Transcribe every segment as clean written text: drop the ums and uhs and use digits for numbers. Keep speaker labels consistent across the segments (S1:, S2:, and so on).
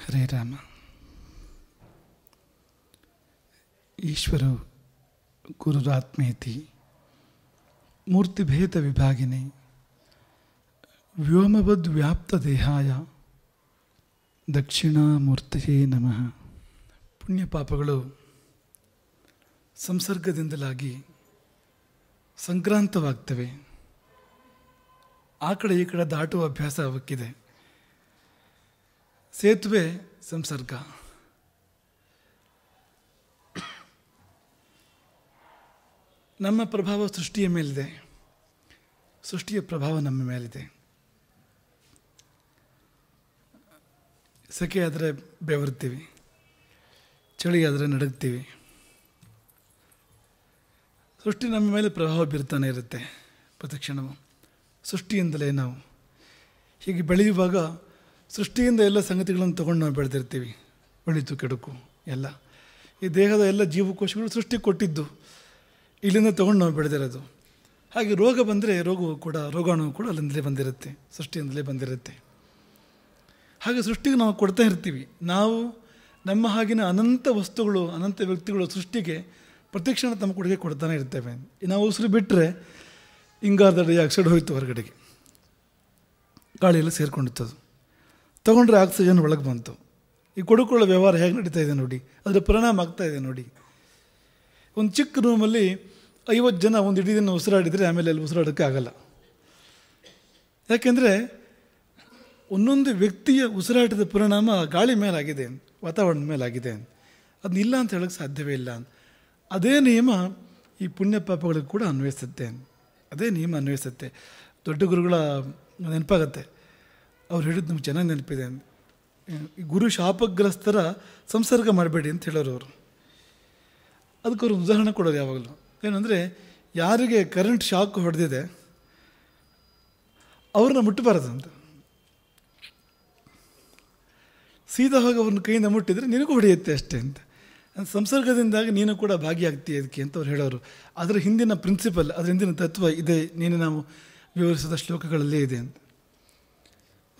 S1: ಹರೇ ರಾಮ. ಈಶ್ವರೋ ಗುರುರಾತ್ಮೇತಿ ಮೂರ್ತಿಭೇದ ವಿಭಾಗಿನಿ ವ್ಯೋಮವದ್ ವ್ಯಾಪ್ತ ದೇಹಾಯ ದಕ್ಷಿಣಾಮೂರ್ತಿಯೇ ನಮಃ. ಪುಣ್ಯ ಪಾಪಗಳು ಸಂಸರ್ಗದಿಂದಲಾಗಿ ಸಂಕ್ರಾಂತವಾಗ್ತವೆ. ಆ ಕಡೆ ಈ ಕಡೆ ದಾಟುವ ಅಭ್ಯಾಸ ಅವಕ್ಕಿದೆ. ಸೇತುವೆ ಸಂಸರ್ಗ. ನಮ್ಮ ಪ್ರಭಾವ ಸೃಷ್ಟಿಯ ಮೇಲಿದೆ, ಸೃಷ್ಟಿಯ ಪ್ರಭಾವ ನಮ್ಮ ಮೇಲಿದೆ. ಸೆಕೆ ಆದರೆ ಬೆವರ್ತೀವಿ, ಚಳಿ ಆದರೆ ನಡುಗ್ತೀವಿ. ಸೃಷ್ಟಿ ನಮ್ಮ ಮೇಲೆ ಪ್ರಭಾವ ಬೀರ್ತಾನೆ ಇರುತ್ತೆ ಪ್ರತಿಕ್ಷಣವು. ಸೃಷ್ಟಿಯಿಂದಲೇ ನಾವು ಹೀಗೆ ಬೆಳೆಯುವಾಗ ಸೃಷ್ಟಿಯಿಂದ ಎಲ್ಲ ಸಂಗತಿಗಳನ್ನು ತೊಗೊಂಡು ನಾವು ಬೆಳೆದಿರ್ತೀವಿ. ಒಳಿತು ಕೆಡುಕು ಎಲ್ಲ ಈ ದೇಹದ ಎಲ್ಲ ಜೀವಕೋಶಗಳು ಸೃಷ್ಟಿ ಕೊಟ್ಟಿದ್ದು, ಇಲ್ಲಿಂದ ತೊಗೊಂಡು ನಾವು ಬೆಳೆದಿರೋದು. ಹಾಗೆ ರೋಗ ಬಂದರೆ ರೋಗಾಣು ಕೂಡ ಅಲ್ಲಿಂದಲೇ ಬಂದಿರುತ್ತೆ, ಸೃಷ್ಟಿಯಿಂದಲೇ ಬಂದಿರುತ್ತೆ. ಹಾಗೆ ಸೃಷ್ಟಿಗೆ ನಾವು ಕೊಡ್ತಾ ಇರ್ತೀವಿ. ನಾವು ನಮ್ಮ ಹಾಗಿನ ಅನಂತ ವಸ್ತುಗಳು, ಅನಂತ ವ್ಯಕ್ತಿಗಳು ಸೃಷ್ಟಿಗೆ ಪ್ರತಿಕ್ಷಣ ತಮ್ಮ ಕೊಡುಗೆ ಕೊಡ್ತಾನೆ ಇರ್ತೇವೆ. ನಾವು ಉಸಿರು ಬಿಟ್ಟರೆ ಇಂಗಾರದ ಡೈಆಕ್ಸೈಡ್ ಹೋಯಿತು ಹೊರಗಡೆಗೆ, ಗಾಳಿಯಲ್ಲಿ ಸೇರಿಕೊಂಡಿತ್ತದು. ತೊಗೊಂಡ್ರೆ ಆಕ್ಸಿಜನ್ ಒಳಗೆ ಬಂತು. ಈ ಕೊಡುಕೊಳ್ಳೋ ವ್ಯವಹಾರ ಹೇಗೆ ನಡೀತಾ ಇದೆ ನೋಡಿ, ಅದರ ಪರಿಣಾಮ ಆಗ್ತಾ ಇದೆ ನೋಡಿ. ಒಂದು ಚಿಕ್ಕ ರೂಮಲ್ಲಿ 50 ಜನ ಒಂದು ಇಡೀ ದಿನ ಉಸಿರಾಡಿದರೆ ಆಮೇಲೆ ಅಲ್ಲಿ ಉಸಿರಾಡೋಕ್ಕೆ ಆಗಲ್ಲ. ಯಾಕೆಂದರೆ ಒಂದೊಂದು ವ್ಯಕ್ತಿಯ ಉಸಿರಾಟದ ಪರಿಣಾಮ ಗಾಳಿ ಮೇಲಾಗಿದೆ, ವಾತಾವರಣದ ಮೇಲಾಗಿದೆ. ಅದನ್ನ ಇಲ್ಲ ಅಂತ ಹೇಳೋಕ್ಕೆ ಸಾಧ್ಯವೇ ಇಲ್ಲ. ಅದೇ ನಿಯಮ ಈ ಪುಣ್ಯ ಪಾಪಗಳಿಗೆ ಕೂಡ ಅನ್ವಯಿಸುತ್ತೆ. ಅದೇ ನಿಯಮ ಅನ್ವಯಿಸುತ್ತೆ. ದೊಡ್ಡ ಗುರುಗಳ ನೆನಪಾಗತ್ತೆ, ಅವ್ರು ಹೇಳಿದ್ದು ನಮ್ಗೆ ಚೆನ್ನಾಗಿ ನೆನಪಿದೆ. ಗುರು ಶಾಪಗ್ರಸ್ತರ ಸಂಸರ್ಗ ಮಾಡಬೇಡಿ ಅಂತ ಹೇಳೋರು ಅವರು. ಅದಕ್ಕೆ ಅವರು ಉದಾಹರಣೆ ಕೊಡೋರು ಯಾವಾಗಲೂ. ಏನಂದರೆ, ಯಾರಿಗೆ ಕರೆಂಟ್ ಶಾಕ್ ಹೊಡೆದಿದೆ ಅವ್ರನ್ನ ಮುಟ್ಟಬಾರದು ಅಂತ. ಸೀದಾ ಹೋಗಿ ಅವ್ರನ್ನ ಕೈಯಿಂದ ಮುಟ್ಟಿದರೆ ನಿನಗೂ ಹೊಡೆಯುತ್ತೆ ಅಷ್ಟೇ ಅಂತ. ಸಂಸರ್ಗದಿಂದಾಗಿ ನೀನು ಕೂಡ ಭಾಗಿಯಾಗ್ತೀಯ ಅದಕ್ಕೆ ಅಂತ ಅವ್ರು ಹೇಳೋರು. ಅದರ ಹಿಂದಿನ ಪ್ರಿನ್ಸಿಪಲ್, ಅದರ ಹಿಂದಿನ ತತ್ವ ಇದೆ, ನೀನು ನಾವು ವಿವರಿಸಿದ ಶ್ಲೋಕಗಳಲ್ಲೇ ಇದೆ ಅಂತ.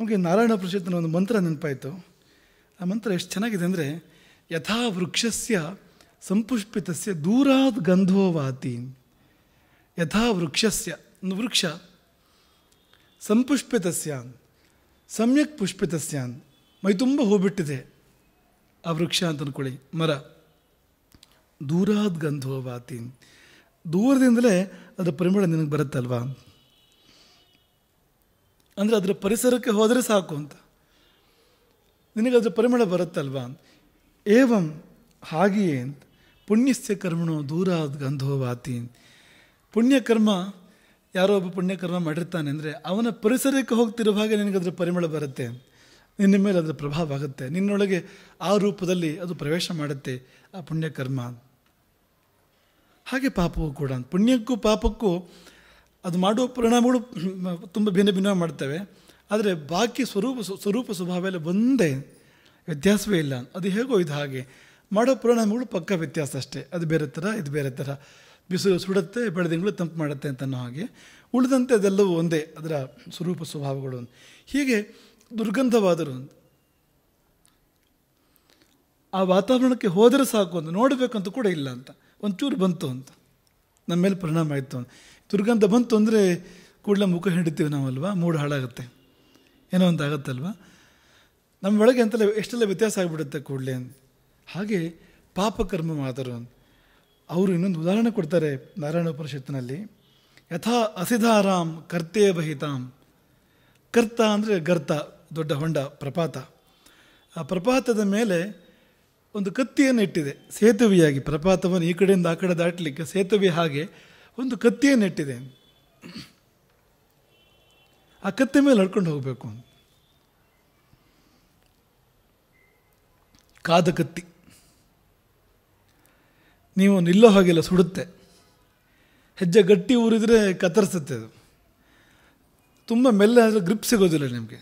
S1: ನಮಗೆ ನಾರಾಯಣ ಉಪನಿಷತ್ತಿನ ಒಂದು ಮಂತ್ರ ನೆನಪಾಯಿತು. ಆ ಮಂತ್ರ ಎಷ್ಟು ಚೆನ್ನಾಗಿದೆ ಅಂದರೆ, ಯಥಾ ವೃಕ್ಷಸ್ಯ ಸಂಪುಷ್ಪಿತಸ್ಯ ದೂರಾದ್ ಗಂಧೋ ವಾತಿ. ಯಥಾ ವೃಕ್ಷಸ್ಯ, ಒಂದು ವೃಕ್ಷ, ಸಂಪುಷ್ಪಿತಸ್ಯ ಸಮ್ಯಕ್ ಪುಷ್ಪಿತಸ್ಯ, ಮೈ ತುಂಬ ಹೂ ಬಿಟ್ಟಿದೆ ಆ ವೃಕ್ಷ ಅಂತ ಅಂದ್ಕೊಳ್ಳಿ, ಮರ. ದೂರಾದ್ ಗಂಧೋ ವಾತಿ, ದೂರದಿಂದಲೇ ಅದರ ಪರಿಮಳ ನಿನಗೆ ಬರುತ್ತಲ್ವಾ. ಅಂದರೆ ಅದರ ಪರಿಸರಕ್ಕೆ ಹೋದರೆ ಸಾಕು ಅಂತ, ನಿನಗೆ ಅದರ ಪರಿಮಳ ಬರುತ್ತಲ್ವಾ. ಏವಂ, ಹಾಗೆಯೇ ಅಂತ, ಪುಣ್ಯಸ್ಯ ಕರ್ಮಣೋ ದೂರಾದ್ ಗಂಧೋ ವಾತಿ. ಪುಣ್ಯಕರ್ಮ, ಯಾರೋ ಒಬ್ಬ ಪುಣ್ಯಕರ್ಮ ಮಾಡಿರ್ತಾನೆ ಅಂದರೆ ಅವನ ಪರಿಸರಕ್ಕೆ ಹೋಗ್ತಿರೋ ಹಾಗೆ ನಿನಗೆ ಅದರ ಪರಿಮಳ ಬರುತ್ತೆ, ನಿನ್ನ ಮೇಲೆ ಅದರ ಪ್ರಭಾವ ಆಗುತ್ತೆ, ನಿನ್ನೊಳಗೆ ಆ ರೂಪದಲ್ಲಿ ಅದು ಪ್ರವೇಶ ಮಾಡುತ್ತೆ ಆ ಪುಣ್ಯಕರ್ಮ. ಹಾಗೆ ಪಾಪವೂ ಕೂಡ, ಪುಣ್ಯಕ್ಕೂ ಪಾಪಕ್ಕೂ ಅದು ಮಾಡುವ ಪರಿಣಾಮಗಳು ತುಂಬ ಭಿನ್ನ ಮಾಡ್ತವೆ. ಆದರೆ ಬಾಕಿ ಸ್ವರೂಪ ಸ್ವಭಾವ ಎಲ್ಲ ಒಂದೇ, ವ್ಯತ್ಯಾಸವೇ ಇಲ್ಲ. ಅದು ಹೇಗೋ ಇದು ಹಾಗೆ, ಮಾಡೋ ಪರಿಣಾಮಗಳು ಪಕ್ಕ ವ್ಯತ್ಯಾಸ ಅಷ್ಟೇ. ಅದು ಬೇರೆ ಥರ, ಇದು ಬೇರೆ ಥರ. ಬಿಸಿಲು ಸುಡುತ್ತೆ, ಬೆಳೆದಿಂಗಳು ತಂಪು ಮಾಡುತ್ತೆ ಅಂತ ಅನ್ನೋ ಹಾಗೆ. ಉಳಿದಂತೆ ಅದೆಲ್ಲವೂ ಒಂದೇ, ಅದರ ಸ್ವರೂಪ ಸ್ವಭಾವಗಳು. ಹೀಗೆ ದುರ್ಗಂಧವಾದರು ಆ ವಾತಾವರಣಕ್ಕೆ ಹೋದರೆ ಸಾಕು ಅಂತ, ನೋಡಬೇಕಂತ ಕೂಡ ಇಲ್ಲ ಅಂತ, ಒಂಚೂರು ಬಂತು ಅಂತ ನಮ್ಮ ಮೇಲೆ ಪರಿಣಾಮ ಆಯಿತು ಅಂತ. ದುರ್ಗಂಧ ಬಂತು ಅಂದರೆ ಕೂಡಲೇ ಮುಖ ಹಿಡಿತೀವಿ ನಾವಲ್ವ, ಮೂಡ್ ಹಾಳಾಗುತ್ತೆ, ಏನೋ ಒಂದು ಆಗುತ್ತಲ್ವ. ನಮ್ಮ ಒಳಗೆ ಅಂತೆಲ್ಲ ಎಷ್ಟೆಲ್ಲ ವ್ಯತ್ಯಾಸ ಆಗಿಬಿಡುತ್ತೆ ಕೂಡಲೇ ಅಂತ. ಹಾಗೆ ಪಾಪಕರ್ಮ ಮಾದರು ಅಂತ ಅವರು ಇನ್ನೊಂದು ಉದಾಹರಣೆ ಕೊಡ್ತಾರೆ ನಾರಾಯಣ ಉಪನಿಷತ್ತಿನಲ್ಲಿ. ಯಥಾ ಅಸಿಧಾರಾಮ್ ಕರ್ತೇವ ಹಿತಾಂ. ಕರ್ತ ಅಂದರೆ ಗರ್ತ, ದೊಡ್ಡ ಹೊಂಡ, ಪ್ರಪಾತ. ಆ ಪ್ರಪಾತದ ಮೇಲೆ ಒಂದು ಕತ್ತಿಯನ್ನು ಇಟ್ಟಿದೆ ಸೇತುವೆಯಾಗಿ. ಪ್ರಪಾತವನ್ನು ಈ ಕಡೆಯಿಂದ ಆ ಕಡೆ ದಾಟಲಿಕ್ಕೆ ಸೇತುವೆ ಹಾಗೆ ಒಂದು ಕತ್ತಿಯನ್ನು ಇಟ್ಟಿದೆ. ಆ ಕತ್ತಿ ಮೇಲೆ ನಡ್ಕೊಂಡು ಹೋಗಬೇಕು. ಕಾದ ಕತ್ತಿ, ನೀವು ನಿಲ್ಲೋ ಹಾಗೆಲ್ಲ ಸುಡುತ್ತೆ. ಹೆಜ್ಜೆ ಗಟ್ಟಿ ಊರಿದರೆ ಕತ್ತರಿಸುತ್ತೆ. ಅದು ತುಂಬ ಮೆಲ್ಲ ಆದರೆ ಗ್ರಿಪ್ ಸಿಗೋದಿಲ್ಲ ನಿಮಗೆ.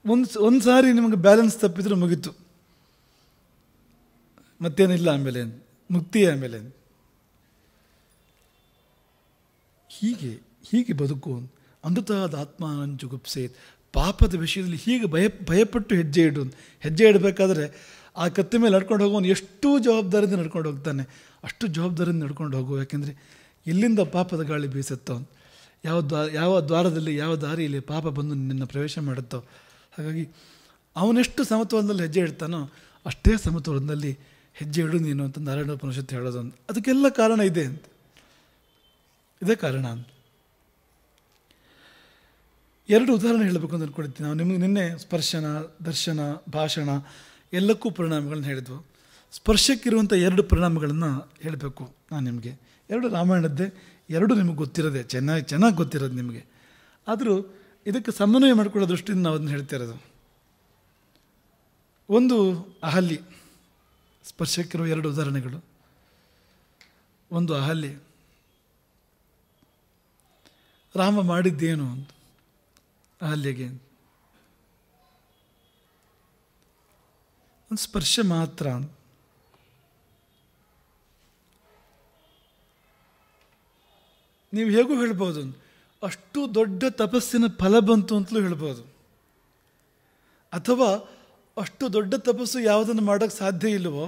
S1: ಒಂದು ಸಾರಿ ನಿಮಗೆ ಬ್ಯಾಲೆನ್ಸ್ ತಪ್ಪಿದ್ರೆ ಮುಗೀತು, ಮತ್ತೇನಿಲ್ಲ ಆಮೇಲೆ, ಮುಕ್ತಿಯೇ ಆಮೇಲೆ. ಹೀಗೆ ಬದುಕು. ಅಮೃತಾದ ಆತ್ಮಾನಂಚುಗುಪ್ಸೇತ್. ಪಾಪದ ವಿಷಯದಲ್ಲಿ ಹೀಗೆ ಭಯಪಟ್ಟು ಹೆಜ್ಜೆ ಇಡಬೇಕಾದ್ರೆ ಆ ಕತ್ತೆ ಮೇಲೆ ನಡ್ಕೊಂಡು ಹೋಗೋನು ಎಷ್ಟು ಜವಾಬ್ದಾರಿಯಿಂದ ನಡ್ಕೊಂಡು ಹೋಗ್ತಾನೆ, ಅಷ್ಟು ಜವಾಬ್ದಾರಿಯಿಂದ ನಡ್ಕೊಂಡು ಹೋಗು. ಯಾಕೆಂದರೆ ಎಲ್ಲಿಂದ ಪಾಪದ ಗಾಳಿ ಬೀಸುತ್ತೋ, ಯಾವ ದ್ವಾರದಲ್ಲಿ ಯಾವ ದಾರಿಯಲ್ಲಿ ಪಾಪ ಬಂದು ನಿನ್ನ ಪ್ರವೇಶ ಮಾಡುತ್ತೋ, ಹಾಗಾಗಿ ಅವನೆಷ್ಟು ಸಮತೋಲನದಲ್ಲಿ ಹೆಜ್ಜೆ ಇಡ್ತಾನೋ ಅಷ್ಟೇ ಸಮತೋಲನದಲ್ಲಿ ಹೆಜ್ಜೆ ಇಡು ನೀನು ಅಂತ ನಾರಾಯಣೋಪನಿಷತ್ತು ಹೇಳೋದು. ಅದಕ್ಕೆಲ್ಲ ಕಾರಣ ಇದೆ ಅಂತ, ಇದೇ ಕಾರಣ ಅಂತ. 2 ಉದಾಹರಣೆ ಹೇಳಬೇಕು ಅಂತ ಅಂದ್ಕೊಳ್ತೀನಿ. ನಾವು ನಿಮಗೆ ನಿನ್ನೆ ಸ್ಪರ್ಶನ, ದರ್ಶನ, ಭಾಷಣ ಎಲ್ಲಕ್ಕೂ ಪರಿಣಾಮಗಳನ್ನ ಹೇಳಿದ್ವು. ಸ್ಪರ್ಶಕ್ಕಿರುವಂಥ 2 ಪರಿಣಾಮಗಳನ್ನು ಹೇಳಬೇಕು ನಾನು ನಿಮಗೆ. 2 ರಾಮಾಯಣದ್ದೇ, 2 ನಿಮಗೆ ಗೊತ್ತಿರೋದೆ, ಚೆನ್ನಾಗಿ ಗೊತ್ತಿರೋದು ನಿಮಗೆ. ಆದರೂ ಇದಕ್ಕೆ ಸಮನ್ವಯ ಮಾಡಿಕೊಳ್ಳೋ ದೃಷ್ಟಿಯಿಂದ ನಾವು ಅದನ್ನು ಹೇಳ್ತಾ ಇರೋದು. ಒಂದು ಅಹಲ್ಯೆ, ಸ್ಪರ್ಶಕ್ಕಿರುವ 2 ಉದಾಹರಣೆಗಳು. ಒಂದು ಅಹಲ್ಯೆ, ರಾಮ ಮಾಡಿದ್ದೇನು ಅಂತ ಅಹಲ್ಯೆಗೆ ಒಂದು ಸ್ಪರ್ಶ ಮಾತ್ರ. ನೀವು ಹೇಗೂ ಹೇಳ್ಬೋದು, ಅಷ್ಟು ದೊಡ್ಡ ತಪಸ್ಸಿನ ಫಲ ಬಂತು ಅಂತಲೂ ಹೇಳ್ಬೋದು, ಅಥವಾ ಅಷ್ಟು ದೊಡ್ಡ ತಪಸ್ಸು ಯಾವುದನ್ನು ಮಾಡೋಕ್ಕೆ ಸಾಧ್ಯ ಇಲ್ಲವೋ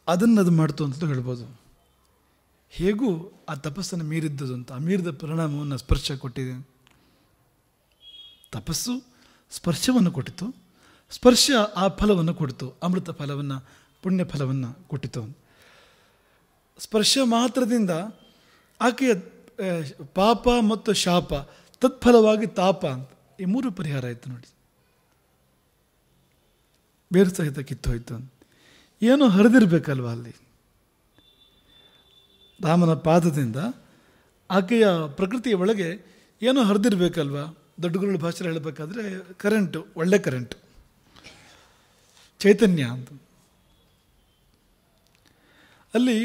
S1: ಅದನ್ನು ಮಾಡ್ತು ಅಂತಲೂ ಹೇಳ್ಬೋದು. ಹೇಗೂ ಆ ತಪಸ್ಸನ್ನು ಮೀರಿದ್ದದು ಅಂತ, ಆ ಮೀರಿದ ಪರಿಣಾಮವನ್ನು ಸ್ಪರ್ಶ ಕೊಟ್ಟಿದೆ. ತಪಸ್ಸು ಸ್ಪರ್ಶವನ್ನು ಕೊಟ್ಟಿತು, ಸ್ಪರ್ಶ ಆ ಫಲವನ್ನು ಕೊಟ್ಟಿತು, ಅಮೃತ ಫಲವನ್ನು, ಪುಣ್ಯ ಫಲವನ್ನು ಕೊಟ್ಟಿತು. ಸ್ಪರ್ಶ ಮಾತ್ರದಿಂದ ಆಕೆಯ ಪಾಪ ಮತ್ತು ಶಾಪ, ತತ್ಫಲವಾಗಿ ತಾಪ ಅಂತ ಈ 3 ಪರಿಹಾರ ಆಯಿತು ನೋಡಿ. ಬೇರು ಸಹಿತ ಕಿತ್ತೋಯ್ತು ಅಂತ. ಏನೋ ಹರಿದಿರಬೇಕಲ್ವ ಅಲ್ಲಿ, ರಾಮನ ಪಾದದಿಂದ ಆಕೆಯ ಪ್ರಕೃತಿಯ ಒಳಗೆ ಏನೋ ಹರಿದಿರಬೇಕಲ್ವ. ದೊಡ್ಡ ಗುರುಗಳ ಭಾಷೆ ಹೇಳಬೇಕಾದ್ರೆ ಕರೆಂಟು, ಒಳ್ಳೆ ಕರೆಂಟು, ಚೈತನ್ಯ ಅಂತ. ಅಲ್ಲಿ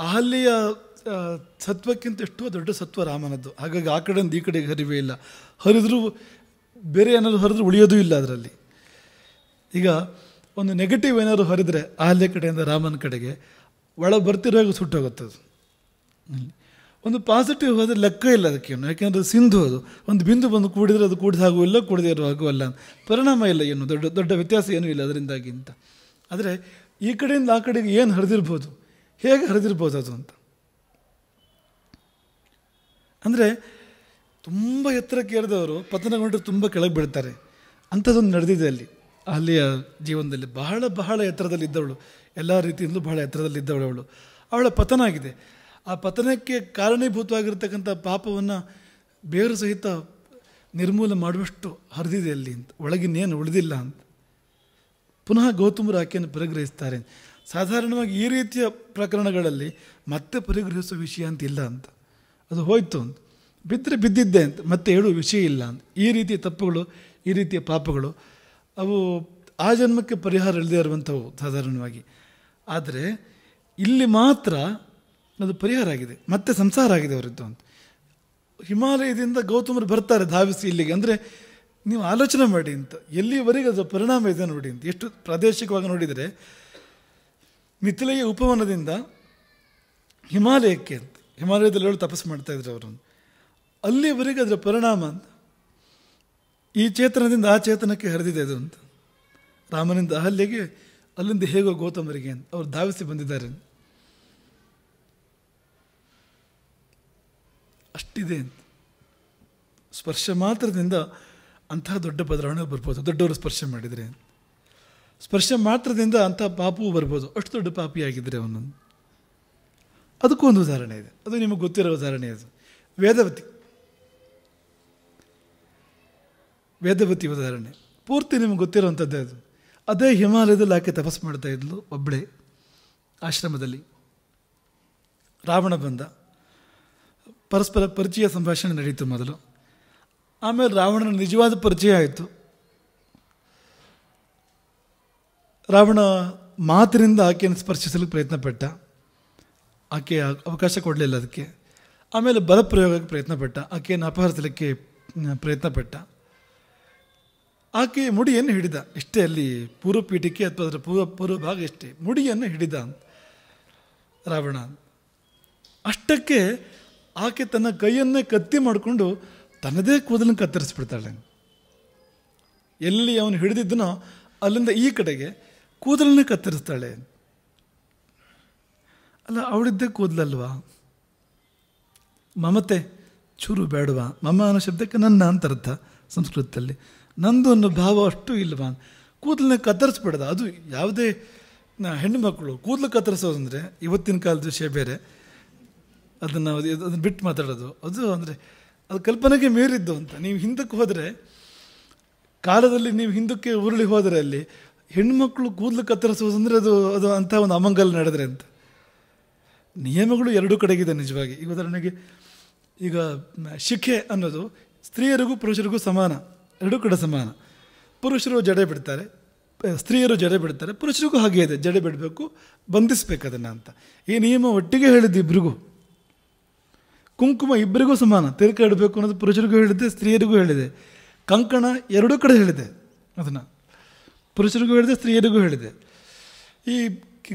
S1: ಅಹಲ್ಯೆಯ ಸತ್ವಕ್ಕಿಂತ ಎಷ್ಟೋ ದೊಡ್ಡ ಸತ್ವ ರಾಮನದ್ದು. ಹಾಗಾಗಿ ಆ ಕಡೆಯಿಂದ ಈ ಕಡೆಗೆ ಹರಿವೇ ಇಲ್ಲ. ಹರಿದರೂ ಬೇರೆ ಏನಾದರೂ ಹರಿದ್ರೂ ಉಳಿಯೋದೂ ಇಲ್ಲ ಅದರಲ್ಲಿ. ಈಗ ಒಂದು ನೆಗೆಟಿವ್ ಏನಾದರೂ ಹರಿದರೆ ಅಹಲ್ಯೆ ಕಡೆಯಿಂದ ರಾಮನ ಕಡೆಗೆ ಒಳಗೆ ಬರ್ತಿರುವಾಗ ಸುಟ್ಟೋಗುತ್ತದು. ಒಂದು ಪಾಸಿಟಿವ್ ಹೋದರೆ ಲೆಕ್ಕ ಇಲ್ಲ ಅದಕ್ಕೇನು, ಯಾಕೆಂದರೆ ಸಿಂಧು ಅದು. ಒಂದು ಬಿಂದು ಬಂದು ಕೂಡಿದರೆ ಅದು ಕೂಡಿದ ಹಾಗೂ ಇಲ್ಲ, ಕೂಡದೇ ಇರೋ ಹಾಗೂ ಅಲ್ಲ, ಪರಿಣಾಮ ಇಲ್ಲ, ಏನು ದೊಡ್ಡ ವ್ಯತ್ಯಾಸ ಏನೂ ಇಲ್ಲ ಅದರಿಂದಾಗಿ ಅಂತ. ಆದರೆ ಈ ಕಡೆಯಿಂದ ಆ ಕಡೆಗೆ ಏನು ಹರಿದಿರ್ಬೋದು, ಹೇಗೆ ಹರಿದಿರ್ಬೋದು ಅದು ಅಂತ. ಅಂದರೆ ತುಂಬ ಎತ್ತರಕ್ಕೆ ಏರಿದವರು ಪತನಗೊಂಡ್ರೆ ತುಂಬ ಕೆಳಗೆ ಬೀಳ್ತಾರೆ. ಅಂಥದ್ದೊಂದು ನಡೆದಿದೆ ಅಲ್ಲಿಯ ಜೀವನದಲ್ಲಿ. ಬಹಳ ಎತ್ತರದಲ್ಲಿದ್ದವಳು, ಎಲ್ಲ ರೀತಿಯಿಂದಲೂ ಬಹಳ ಎತ್ತರದಲ್ಲಿದ್ದವಳು ಅವಳು. ಅವಳ ಪತನ ಆಗಿದೆ. ಆ ಪತನಕ್ಕೆ ಕಾರಣೀಭೂತವಾಗಿರ್ತಕ್ಕಂಥ ಪಾಪವನ್ನು ಬೇರು ಸಹಿತ ನಿರ್ಮೂಲ ಮಾಡುವಷ್ಟು ಹರಿದಿದೆ ಅಲ್ಲಿ ಅಂತ, ಒಳಗಿನ್ನೇನು ಉಳಿದಿಲ್ಲ ಅಂತ. ಪುನಃ ಗೌತಮರು ಆಕೆಯನ್ನು ಪರಿಗ್ರಹಿಸ್ತಾರೆ. ಸಾಧಾರಣವಾಗಿ ಈ ರೀತಿಯ ಪ್ರಕರಣಗಳಲ್ಲಿ ಮತ್ತೆ ಪರಿಗ್ರಹಿಸುವ ವಿಷಯ ಅಂತ ಇಲ್ಲ ಅಂತ, ಅದು ಹೋಯ್ತು ಅಂತ, ಬಿದ್ದರೆ ಬಿದ್ದಿದ್ದೆ ಅಂತ, ಮತ್ತೆ ಹೇಳುವ ವಿಷಯ ಇಲ್ಲ ಅಂತ. ಈ ರೀತಿಯ ತಪ್ಪುಗಳು, ಈ ರೀತಿಯ ಪಾಪಗಳು ಅವು ಆ ಜನ್ಮಕ್ಕೆ ಪರಿಹಾರ ಇಲ್ಲದೆ ಇರುವಂಥವು ಸಾಧಾರಣವಾಗಿ. ಆದರೆ ಇಲ್ಲಿ ಮಾತ್ರ ಅದು ಪರಿಹಾರ ಆಗಿದೆ, ಮತ್ತೆ ಸಂಸಾರ ಆಗಿದೆ ಅವರದ್ದು ಅಂತ. ಹಿಮಾಲಯದಿಂದ ಗೌತಮರು ಬರ್ತಾರೆ ಧಾವಿಸಿ ಇಲ್ಲಿಗೆ. ಅಂದರೆ ನೀವು ಆಲೋಚನೆ ಮಾಡಿ ಅಂತ, ಎಲ್ಲಿವರೆಗೆ ಅದರ ಪರಿಣಾಮ ಇದೆ ನೋಡಿ ಅಂತ. ಎಷ್ಟು ಪ್ರಾದೇಶಿಕವಾಗಿ ನೋಡಿದರೆ ಮಿಥಿಲೆಯ ಉಪವನದಿಂದ ಹಿಮಾಲಯಕ್ಕೆ ಅಂತ, ಹಿಮಾಲಯದಲ್ಲಿ ತಪಸ್ಸು ಮಾಡ್ತಾಯಿದ್ರು ಅವರು, ಅಲ್ಲಿವರೆಗೆ ಅದರ ಪರಿಣಾಮ ಅಂತ ಈ ಚೇತನದಿಂದ ಆ ಚೇತನಕ್ಕೆ ಹರಿದಿದೆ ಅದು ಅಂತ. ರಾಮನಿಂದ ಅಹಲ್ಯೆಗೆ, ಅಲ್ಲಿಂದ ಹೇಗೋ ಗೌತಮರಿಗೆ ಅಂತ ಅವರು ಧಾವಿಸಿ ಬಂದಿದ್ದಾರೆ. ಅಷ್ಟಿದೆ ಅಂತ. ಸ್ಪರ್ಶ ಮಾತ್ರದಿಂದ ಅಂತಹ ದೊಡ್ಡ ಬದಲಾವಣೆ ಬರ್ಬೋದು. ದೊಡ್ಡವರು ಸ್ಪರ್ಶ ಮಾಡಿದರೆ, ಸ್ಪರ್ಶ ಮಾತ್ರದಿಂದ ಅಂಥ ಪಾಪವೂ ಬರ್ಬೋದು. ಅಷ್ಟು ದೊಡ್ಡ ಪಾಪಿಯಾಗಿದ್ದರೆ ಅವನು. ಅದಕ್ಕೂ ಒಂದು ಉದಾಹರಣೆ ಇದೆ, ಅದು ನಿಮಗೆ ಗೊತ್ತಿರೋ ಉದಾಹರಣೆ. ಅದು ವೇದವತಿ ಉದಾಹರಣೆ ಪೂರ್ತಿ ನಿಮಗೆ ಗೊತ್ತಿರೋವಂಥದ್ದೇ. ಅದು ಅದೇ ಹಿಮಾಲಯದಲ್ಲಿ ಆಕೆ ತಪಸ್ಸು ಮಾಡ್ತಾ ಇದ್ಲು ಒಬ್ಬಳೇ ಆಶ್ರಮದಲ್ಲಿ. ರಾವಣ ಬಂದ, ಪರಸ್ಪರ ಪರಿಚಯ ಸಂಭಾಷಣೆ ನಡೀತು ಮೊದಲು. ಆಮೇಲೆ ರಾವಣನ ನಿಜವಾದ ಪರಿಚಯ ಆಯಿತು. ರಾವಣ ಮಾತಿನಿಂದ ಆಕೆಯನ್ನು ಸ್ಪರ್ಶಿಸಲು ಪ್ರಯತ್ನಪಟ್ಟ, ಆಕೆ ಅವಕಾಶ ಕೊಡಲಿಲ್ಲ ಅದಕ್ಕೆ. ಆಮೇಲೆ ಬಲಪ್ರಯೋಗಕ್ಕೆ ಪ್ರಯತ್ನಪಟ್ಟ, ಆಕೆಯನ್ನು ಅಪಹರಿಸಲಿಕ್ಕೆ ಪ್ರಯತ್ನಪಟ್ಟ. ಆಕೆ ಮುಡಿಯನ್ನು ಹಿಡಿದ, ಇಷ್ಟೇ ಅಲ್ಲಿ ಪೂರ್ವಪೀಠಿಕೆ ಅಥವಾ ಅದರ ಪೂರ್ವ ಭಾಗ ಇಷ್ಟೇ, ಮುಡಿಯನ್ನು ಹಿಡಿದ ರಾವಣ. ಅಷ್ಟಕ್ಕೆ ಆಕೆ ತನ್ನ ಕೈಯನ್ನೇ ಕತ್ತಿ ಮಾಡಿಕೊಂಡು ತನ್ನದೇ ಕೂದಲನ್ನು ಕತ್ತರಿಸ್ಬಿಡ್ತಾಳೆ. ಎಲ್ಲಿ ಅವನು ಹಿಡಿದಿದ್ದನೋ ಅಲ್ಲಿಂದ ಈ ಕಡೆಗೆ ಕೂದಲನ್ನೇ ಕತ್ತರಿಸ್ತಾಳೆ. ಅಲ್ಲ, ಅವಳಿದ್ದೇ ಕೂದಲಲ್ವಾ? ಮಮತೆ ಚೂರು ಬೇಡವಾ? ಮಮ ಅನ್ನೋ ಶಬ್ದಕ್ಕೆ ನನ್ನ ಅಂತ ಅರ್ಥ ಸಂಸ್ಕೃತದಲ್ಲಿ. ನಂದು ಅನ್ನೋ ಭಾವ ಅಷ್ಟು ಇಲ್ವಾ? ಕೂದಲನ್ನ ಕತ್ತರಿಸ್ಬಿಡೋದು. ಅದು ಯಾವುದೇ ಹೆಣ್ಣು ಮಕ್ಕಳು ಕೂದಲು ಕತ್ತರಿಸೋದಂದರೆ ಇವತ್ತಿನ ಕಾಲದ ವಿಷಯ ಬೇರೆ, ಅದನ್ನು ಬಿಟ್ಟು ಮಾತಾಡೋದು. ಅದು ಅಂದರೆ ಅದು ಕಲ್ಪನೆಗೆ ಮೀರಿದ್ದು ಅಂತ. ನೀವು ಹಿಂದಕ್ಕೆ ಹೋದರೆ, ಕಾಲದಲ್ಲಿ ನೀವು ಹಿಂದಕ್ಕೆ ಉರುಳಿ ಹೋದರೆ ಅಲ್ಲಿ ಹೆಣ್ಣುಮಕ್ಕಳು ಕೂದಲು ಕತ್ತರಿಸೋದಂದರೆ ಅದು ಅಂಥ ಒಂದು ಅಮಂಗಲ ನಡೆದ್ರೆ ಅಂತ. ನಿಯಮಗಳು ಎರಡೂ ಕಡೆಗಿದೆ ನಿಜವಾಗಿ. ಈಗ ಉದಾಹರಣೆಗೆ, ಈಗ ಶಿಖೆ ಅನ್ನೋದು ಸ್ತ್ರೀಯರಿಗೂ ಪುರುಷರಿಗೂ ಸಮಾನ, ಎರಡೂ ಕಡೆ ಸಮಾನ. ಪುರುಷರು ಜಡೆ ಬಿಡ್ತಾರೆ, ಸ್ತ್ರೀಯರು ಜಡೆ ಬಿಡ್ತಾರೆ. ಪುರುಷರಿಗೂ ಹಾಗೆ ಇದೆ, ಜಡೆ ಬಿಡಬೇಕು, ಬಂಧಿಸ್ಬೇಕು ಅದನ್ನು ಅಂತ. ಈ ನಿಯಮ ಒಟ್ಟಿಗೆ ಹೇಳಿದ್ದು ಇಬ್ಬರಿಗೂ. ಕುಂಕುಮ ಇಬ್ಬರಿಗೂ ಸಮಾನ, ತಿರುಕ ಇಡಬೇಕು ಅನ್ನೋದು ಪುರುಷರಿಗೂ ಹೇಳಿದೆ, ಸ್ತ್ರೀಯರಿಗೂ ಹೇಳಿದೆ. ಕಂಕಣ ಎರಡೂ ಕಡೆ ಹೇಳಿದೆ, ಅದನ್ನು ಪುರುಷರಿಗೂ ಹೇಳಿದೆ, ಸ್ತ್ರೀಯರಿಗೂ ಹೇಳಿದೆ. ಈ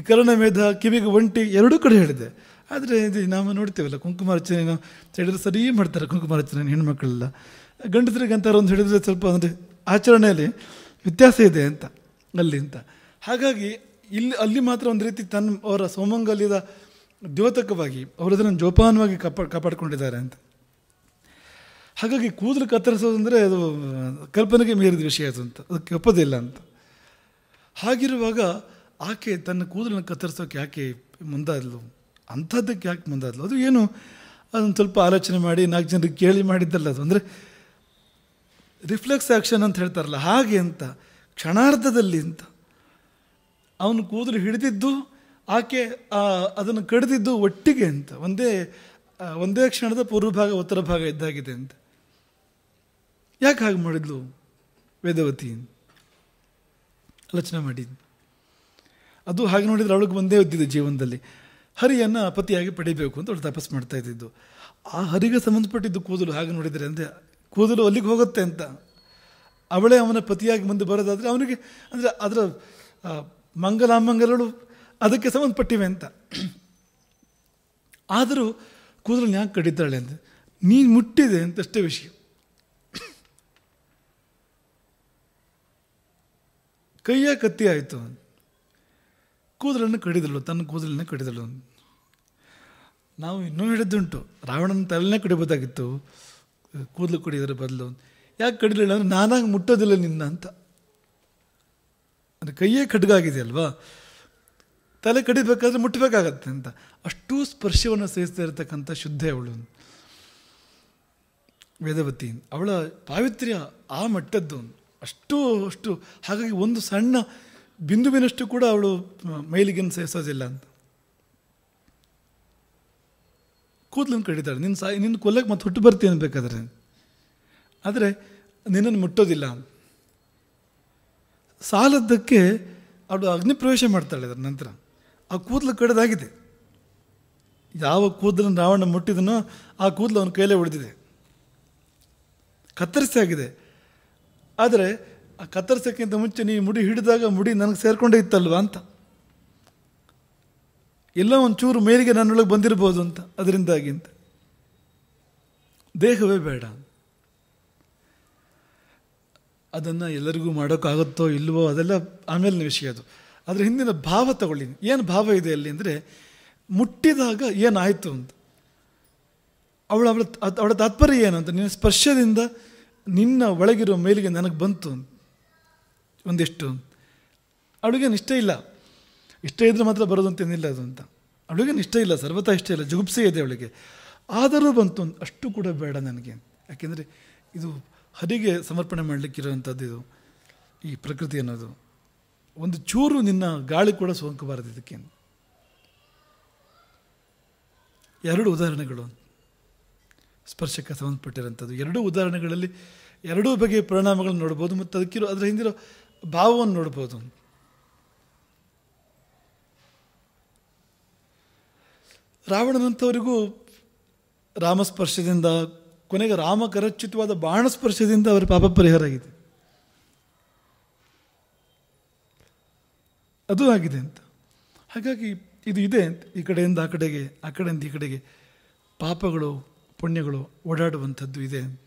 S1: ಕರ್ಣಮೇಧ, ಕಿವಿಗೆ ಒಂಟಿ ಎರಡೂ ಕಡೆ ಹೇಳಿದೆ. ಆದರೆ ಇದು ನಾವು ನೋಡ್ತೀವಲ್ಲ, ಕುಂಕುಮಾರ್ಚನೆ ಹೇಳಿದ್ರೆ ಸರಿ ಮಾಡ್ತಾರೆ ಕುಂಕುಮಾರ್ಚನೆ ಹೆಣ್ಮಕ್ಳೆಲ್ಲ. ಗಂಡಸರಿಗೆ ಅಂತಾರೆ ಒಂದು ಹೇಳಿದ್ರೆ ಸ್ವಲ್ಪ ಅಂದರೆ ಆಚರಣೆಯಲ್ಲಿ ವ್ಯತ್ಯಾಸ ಇದೆ ಅಂತ ಅಲ್ಲಿ ಅಂತ. ಹಾಗಾಗಿ ಅಲ್ಲಿ ಮಾತ್ರ ಒಂದು ರೀತಿ ಅವರ ಸೌಮಂಗಲ್ಯದ ದ್ಯೋತಕವಾಗಿ ಅವರು ಅದನ್ನು ಜೋಪಾನವಾಗಿ ಕಾಪಾಡಿಕೊಂಡಿದ್ದಾರೆ ಅಂತ. ಹಾಗಾಗಿ ಕೂದಲು ಕತ್ತರಿಸೋದಂದರೆ ಅದು ಕಲ್ಪನೆಗೆ ಮೀರಿದ ವಿಷಯ ಅದು ಅಂತ, ಅದಕ್ಕೆ ಒಪ್ಪೋದಿಲ್ಲ ಅಂತ. ಹಾಗಿರುವಾಗ ಆಕೆ ತನ್ನ ಕೂದಲನ್ನು ಕತ್ತರಿಸೋಕೆ ಯಾಕೆ ಮುಂದಾದ್ಲು? ಅಂಥದ್ದಕ್ಕೆ ಯಾಕೆ ಮುಂದಾದ್ಲು? ಅದು ಏನು, ಅದನ್ನು ಸ್ವಲ್ಪ ಆಲೋಚನೆ ಮಾಡಿ 4 ಜನರಿಗೆ ಕೇಳಿ ಮಾಡಿದ್ದಲ್ಲ ಅದು. ಅಂದರೆ ರಿಫ್ಲೆಕ್ಸ್ ಆ್ಯಕ್ಷನ್ ಅಂತ ಹೇಳ್ತಾರಲ್ಲ ಹಾಗೆ ಅಂತ, ಕ್ಷಣಾರ್ಧದಲ್ಲಿ ಅಂತ. ಅವನು ಕೂದಲು ಹಿಡಿದಿದ್ದು, ಆಕೆ ಅದನ್ನು ಕಡಿದಿದ್ದು ಒಟ್ಟಿಗೆ ಅಂತ, ಒಂದೇ ಕ್ಷಣದ ಪೂರ್ವ ಭಾಗ ಉತ್ತರ ಭಾಗ ಇದ್ದಾಗಿದೆ ಅಂತ. ಯಾಕೆ ಹಾಗೆ ಮಾಡಿದ್ಲು ವೇದವತಿ? ಆಲೋಚನೆ ಮಾಡಿ. ಅದು ಹಾಗೆ ನೋಡಿದರೆ ಅವಳಿಗೆ ಒಂದೇ ಇದ್ದಿದ್ದು ಜೀವನದಲ್ಲಿ, ಹರಿಯನ್ನು ಪತಿಯಾಗಿ ಪಡಿಬೇಕು ಅಂತ ಅವಳು ತಪಸ್ ಮಾಡ್ತಾ ಇದ್ದಿದ್ದು. ಆ ಹರಿಗೆ ಸಂಬಂಧಪಟ್ಟಿದ್ದು ಕೂದಲು. ಹಾಗೆ ನೋಡಿದರೆ ಅಂದರೆ ಕೂದಲು ಅಲ್ಲಿಗೆ ಹೋಗುತ್ತೆ ಅಂತ. ಅವಳೇ ಅವನ ಪತಿಯಾಗಿ ಮುಂದೆ ಬರೋದಾದರೆ ಅವನಿಗೆ ಅಂದರೆ ಅದರ ಮಂಗಲಾಮಂಗಲಗಳು ಅದಕ್ಕೆ ಸಂಬಂಧಪಟ್ಟಿವೆ ಅಂತ. ಆದರೂ ಕೂದಲನ್ನು ಯಾಕೆ ಕಡಿತಾಳೆ ಅಂದರೆ ನೀನು ಮುಟ್ಟಿದೆ ಅಂತಷ್ಟೇ ವಿಷಯ. ಕೈಯ ಕತ್ತಿ ಆಯಿತು, ಕೂದಲನ್ನು ಕಡಿದಳು, ತನ್ನ ಕೂದಲನ್ನು ಕಡಿದಳು. ನಾವು ಇನ್ನೂ ಹೇಳಿದ್ದುಂಟು, ರಾವಣನ ತಲೆನೇ ಕಡಿಬೋದಾಗಿತ್ತು ಕೂದಲು ಕಡಿಯೋದ್ರ ಬದಲು. ಯಾಕೆ ಕಡಿಲಿಲ್ಲ ಅಂದರೆ ನಾನಾಗಿ ಮುಟ್ಟೋದಿಲ್ಲ ನಿನ್ನ ಅಂತ. ಅಂದರೆ ಕೈಯೇ ಖಡ್ಗಾಗಿದೆ ಅಲ್ವಾ, ತಲೆ ಕಡಿಬೇಕಾದ್ರೆ ಮುಟ್ಟಬೇಕಾಗತ್ತೆ ಅಂತ. ಅಷ್ಟೂ ಸ್ಪರ್ಶವನ್ನು ಸಹಿಸ್ತಾ ಇರತಕ್ಕಂಥ ಶುದ್ಧೆ ಅವಳು ವೇದವತಿ. ಅವಳ ಪಾವಿತ್ರ್ಯ ಆ ಮಟ್ಟದ್ದು, ಅಷ್ಟು. ಹಾಗಾಗಿ ಒಂದು ಸಣ್ಣ ಬಿಂದುವಿನಷ್ಟು ಕೂಡ ಅವಳು ಮೈಲಿಗೆಯನ್ನು ಸಹಿಸೋದಿಲ್ಲ ಅಂತ. ಕೂದಲನ್ನು ಕಡಿತಾಳೆ. ನಿನ್ನ ಕೊಲ್ಲಕ್ಕೆ ಮತ್ತೆ ಹುಟ್ಟು ಬರ್ತೀನಿ ಅನ್ಬೇಕಾದ್ರೆ, ಆದರೆ ನಿನ್ನನ್ನು ಮುಟ್ಟೋದಿಲ್ಲ. ಸಾಲದ್ದಕ್ಕೆ ಅವಳು ಅಗ್ನಿ ಪ್ರವೇಶ ಮಾಡ್ತಾಳೆ. ಅದರ ನಂತರ ಆ ಕೂದಲು ಕಡಿದಾಗಿದೆ. ಯಾವ ಕೂದಲನ್ನು ರಾವಣ ಮುಟ್ಟಿದನೋ ಆ ಕೂದಲು ಅವನ ಕೈಲೇ ಉಳಿದಿದೆ, ಕತ್ತರಿಸಿ ಆಗಿದೆ. ಆದರೆ ಆ ಕತ್ತರಿಸೋಕ್ಕಿಂತ ಮುಂಚೆ ನೀ ಮುಡಿ ಹಿಡಿದಾಗ ಮುಡಿ ನನಗೆ ಸೇರಿಕೊಂಡೇ ಇತ್ತಲ್ವ ಅಂತ, ಎಲ್ಲ ಒಂಚೂರು ಮೇಲಿಗೆ ನನ್ನೊಳಗೆ ಬಂದಿರ್ಬೋದು ಅಂತ, ಅದರಿಂದಾಗಿ ಅಂತ. ದೇಹವೇ ಬೇಡ. ಅದನ್ನು ಎಲ್ಲರಿಗೂ ಮಾಡೋಕ್ಕಾಗುತ್ತೋ ಇಲ್ವೋ ಅದೆಲ್ಲ ಆಮೇಲಿನ ವಿಷಯ ಅದು. ಅದರ ಹಿಂದಿನ ಭಾವ ತಗೊಳ್ಳಿ. ಏನು ಭಾವ ಇದೆ ಅಲ್ಲಿ ಅಂದರೆ, ಮುಟ್ಟಿದಾಗ ಏನಾಯಿತು ಅಂತ, ಅವಳ ತಾತ್ಪರ್ಯ ಏನು ಅಂತ, ನಿನ್ನ ಸ್ಪರ್ಶದಿಂದ ನಿನ್ನ ಒಳಗಿರೋ ಮೇಲಿಗೆ ನನಗೆ ಬಂತು ಒಂದಿಷ್ಟು. ಅವಳಿಗೇನು ಇಷ್ಟ ಇಲ್ಲ, ಇಷ್ಟ ಇದ್ದರೆ ಮಾತ್ರ ಬರೋದು ಅಂತೇನಿಲ್ಲ ಅದು ಅಂತ. ಅವಳಿಗೇನು ಇಷ್ಟ ಇಲ್ಲ, ಸರ್ವತಾ ಇಷ್ಟ ಇಲ್ಲ, ಜುಗುಪ್ಸೆ ಇದೆ ಅವಳಿಗೆ. ಆದರೂ ಬಂತು, ಅಷ್ಟು ಕೂಡ ಬೇಡ ನನಗೆ. ಯಾಕೆಂದರೆ ಇದು ಹರಿಗೆ ಸಮರ್ಪಣೆ ಮಾಡಲಿಕ್ಕಿರೋವಂಥದ್ದು ಇದು, ಈ ಪ್ರಕೃತಿ ಅನ್ನೋದು. ಒಂದು ಚೂರು ನಿನ್ನ ಗಾಳಿ ಕೂಡ ಸೋಂಕಬಾರದು ಇದಕ್ಕೆ. 2 ಉದಾಹರಣೆಗಳು ಸ್ಪರ್ಶಕ್ಕೆ ಸಂಬಂಧಪಟ್ಟಿರೋಂಥದ್ದು. 2 ಉದಾಹರಣೆಗಳಲ್ಲಿ 2 ಬಗೆಯ ಪರಿಣಾಮಗಳನ್ನು ನೋಡ್ಬೋದು, ಮತ್ತು ಅದರ ಹಿಂದಿರೋ ಭಾವವನ್ನು ನೋಡ್ಬೋದು. ರಾವಣನಂಥವರಿಗೂ ರಾಮಸ್ಪರ್ಶದಿಂದ, ಕೊನೆಗೆ ರಾಮಕರಚ್ಯುತವಾದ ಬಾಣಸ್ಪರ್ಶದಿಂದ ಅವರ ಪಾಪ ಪರಿಹಾರ ಆಗಿದೆ. ಅದು ಆಗಿದೆ ಅಂತ. ಹಾಗಾಗಿ ಇದು ಇದೆ ಅಂತ, ಈ ಕಡೆಯಿಂದ ಆ ಕಡೆಗೆ, ಆ ಕಡೆಯಿಂದ ಈ ಕಡೆಗೆ ಪಾಪಗಳು ಪುಣ್ಯಗಳು ಓಡಾಡುವಂಥದ್ದು ಇದೆ ಅಂತ.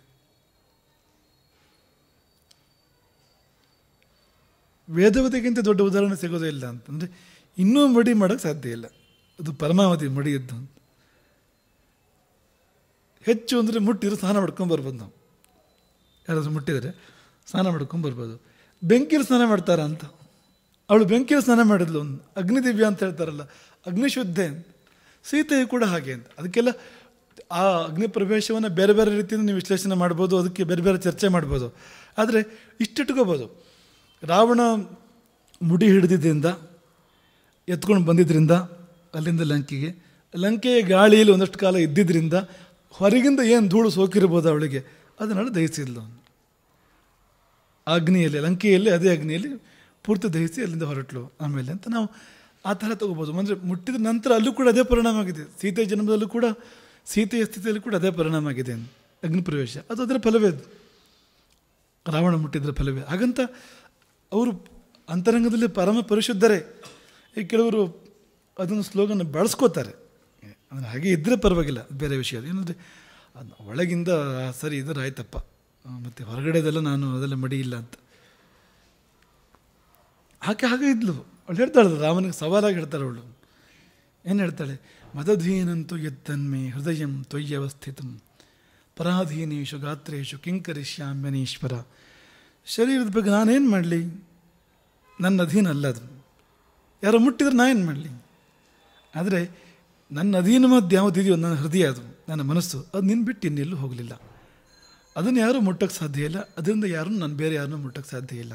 S1: ವೇದವತಿಗಿಂತ ದೊಡ್ಡ ಉದಾಹರಣೆ ಸಿಗೋದೇ ಇಲ್ಲ ಅಂತಂದರೆ ಇನ್ನೂ ಮಡಿ ಮಾಡೋಕ್ಕೆ ಸಾಧ್ಯ ಇಲ್ಲ. ಅದು ಪರಮಾವಧಿ ಮಡಿ ಇದ್ದು ಅಂತ. ಹೆಚ್ಚು ಅಂದರೆ ಮುಟ್ಟಿದ್ರೆ ಸ್ನಾನ ಮಾಡ್ಕೊಂಬರ್ಬೋದು. ನಾವು ಯಾರಾದರೂ ಮುಟ್ಟಿದರೆ ಸ್ನಾನ ಮಾಡ್ಕೊಂಬರ್ಬೋದು. ಬೆಂಕಿಯಲ್ಲಿ ಸ್ನಾನ ಮಾಡ್ತಾರ ಅಂತ, ಅವಳು ಬೆಂಕಿಯಲ್ಲಿ ಸ್ನಾನ ಮಾಡಿದ್ಲು. ಒಂದು ಅಗ್ನಿದಿವ್ಯ ಅಂತ ಹೇಳ್ತಾರಲ್ಲ, ಅಗ್ನಿಶುದ್ಧೆ ಅಂತ. ಸೀತೆಯು ಕೂಡ ಹಾಗೆ ಅಂತ. ಅದಕ್ಕೆಲ್ಲ ಆ ಅಗ್ನಿ ಪ್ರವೇಶವನ್ನು ಬೇರೆ ಬೇರೆ ರೀತಿಯಿಂದ ನೀವು ವಿಶ್ಲೇಷಣೆ ಮಾಡ್ಬೋದು, ಅದಕ್ಕೆ ಬೇರೆ ಬೇರೆ ಚರ್ಚೆ ಮಾಡ್ಬೋದು. ಆದರೆ ಇಷ್ಟಿಟ್ಕೋಬೋದು, ರಾವಣ ಮುಡಿ ಹಿಡಿದಿದ್ದರಿಂದ ಎತ್ಕೊಂಡು ಬಂದಿದ್ದರಿಂದ ಅಲ್ಲಿಂದ ಲಂಕೆಯ ಗಾಳಿಯಲ್ಲಿ ಒಂದಷ್ಟು ಕಾಲ ಇದ್ದಿದ್ದರಿಂದ ಹೊರಗಿಂದ ಏನು ಧೂಳು ಸೋಕಿರ್ಬೋದು ಅವಳಿಗೆ, ಅದನ್ನೆಲ್ಲ ದಹಿಸಿದ್ಲು ಅಗ್ನಿಯಲ್ಲಿ, ಲಂಕೆಯಲ್ಲಿ ಅದೇ ಅಗ್ನಿಯಲ್ಲಿ ಪೂರ್ತಿ ದಹಿಸಿ ಅಲ್ಲಿಂದ ಹೊರಟ್ಲು ಆಮೇಲೆ ಅಂತ ನಾವು ಆ ಥರ ತೊಗೋಬೋದು. ಅಂದರೆ ಮುಟ್ಟಿದ ನಂತರ ಅಲ್ಲೂ ಕೂಡ ಅದೇ ಪರಿಣಾಮ ಆಗಿದೆ. ಸೀತೆಯ ಜನ್ಮದಲ್ಲೂ ಕೂಡ, ಸೀತೆಯ ಸ್ಥಿತಿಯಲ್ಲಿ ಕೂಡ ಅದೇ ಪರಿಣಾಮ ಆಗಿದೆ ಅಗ್ನಿ ಪ್ರವೇಶ. ಅದು ಅದರ ಫಲವೇ, ಅದು ರಾವಣ ಮುಟ್ಟಿದ್ರ ಫಲವೇ. ಹಾಗಂತ ಅವರು ಅಂತರಂಗದಲ್ಲಿ ಪರಮ ಪರಿಶುದ್ಧರೇ. ಈ ಕೆಲವರು ಅದನ್ನು ಸ್ಲೋಗನ್ ಬಳಸ್ಕೋತಾರೆ, ಅಂದರೆ ಹಾಗೆ ಇದ್ದರೆ ಪರವಾಗಿಲ್ಲ, ಬೇರೆ ವಿಷಯ. ಏನಂದರೆ ಒಳಗಿಂದ ಸರಿ ಇದ್ರೆ ಆಯ್ತಪ್ಪ, ಮತ್ತು ಹೊರಗಡೆದೆಲ್ಲ ನಾನು ಅದೆಲ್ಲ ಮಡಿ ಇಲ್ಲ ಅಂತ. ಹಾಗೆ ಇದ್ಲು ಅವಳು. ಹೇಳ್ತಾಳೆ, ರಾಮನಿಗೆ ಸವಾಲಾಗಿ ಹೇಳ್ತಾಳೆ ಅವಳು. ಏನು ಹೇಳ್ತಾಳೆ? ಮದಧೀನಂತೂ ಎತ್ತನ್ಮೆ ಹೃದಯಂ ತ್ವಯ್ಯವಸ್ಥಿತಂ ಪರಾಧೀನೇಶು ಗಾತ್ರೇಶು ಕಿಂಕರಿಷ್ಯಾಮ್ಯನೀಶ್ವರ. ಶರೀರದ ಬಗ್ಗೆ ನಾನೇನು ಮಾಡಲಿ? ನನ್ನ ಅಧೀನ ಅಲ್ಲ ಅದು. ಯಾರೋ ಮುಟ್ಟಿದ್ರೆ ನಾನೇನು ಮಾಡಲಿ? ಆದರೆ ನನ್ನ ಅಧೀನವಾದ ಯಾವುದಿದೆಯೋ ನನ್ನ ಹೃದಯ, ಅದು ನನ್ನ ಮನಸ್ಸು, ಅದು ನಿನ್ನ ಬಿಟ್ಟು ಇನ್ನೆಲ್ಲೂ ಹೋಗಲಿಲ್ಲ. ಅದನ್ನು ಯಾರೂ ಮುಟ್ಟಕ್ಕೆ ಸಾಧ್ಯ ಇಲ್ಲ. ಅದರಿಂದ ಯಾರೂ ನಾನು ಬೇರೆ ಯಾರನ್ನೂ ಮುಟ್ಟಕ್ಕೆ ಸಾಧ್ಯ ಇಲ್ಲ.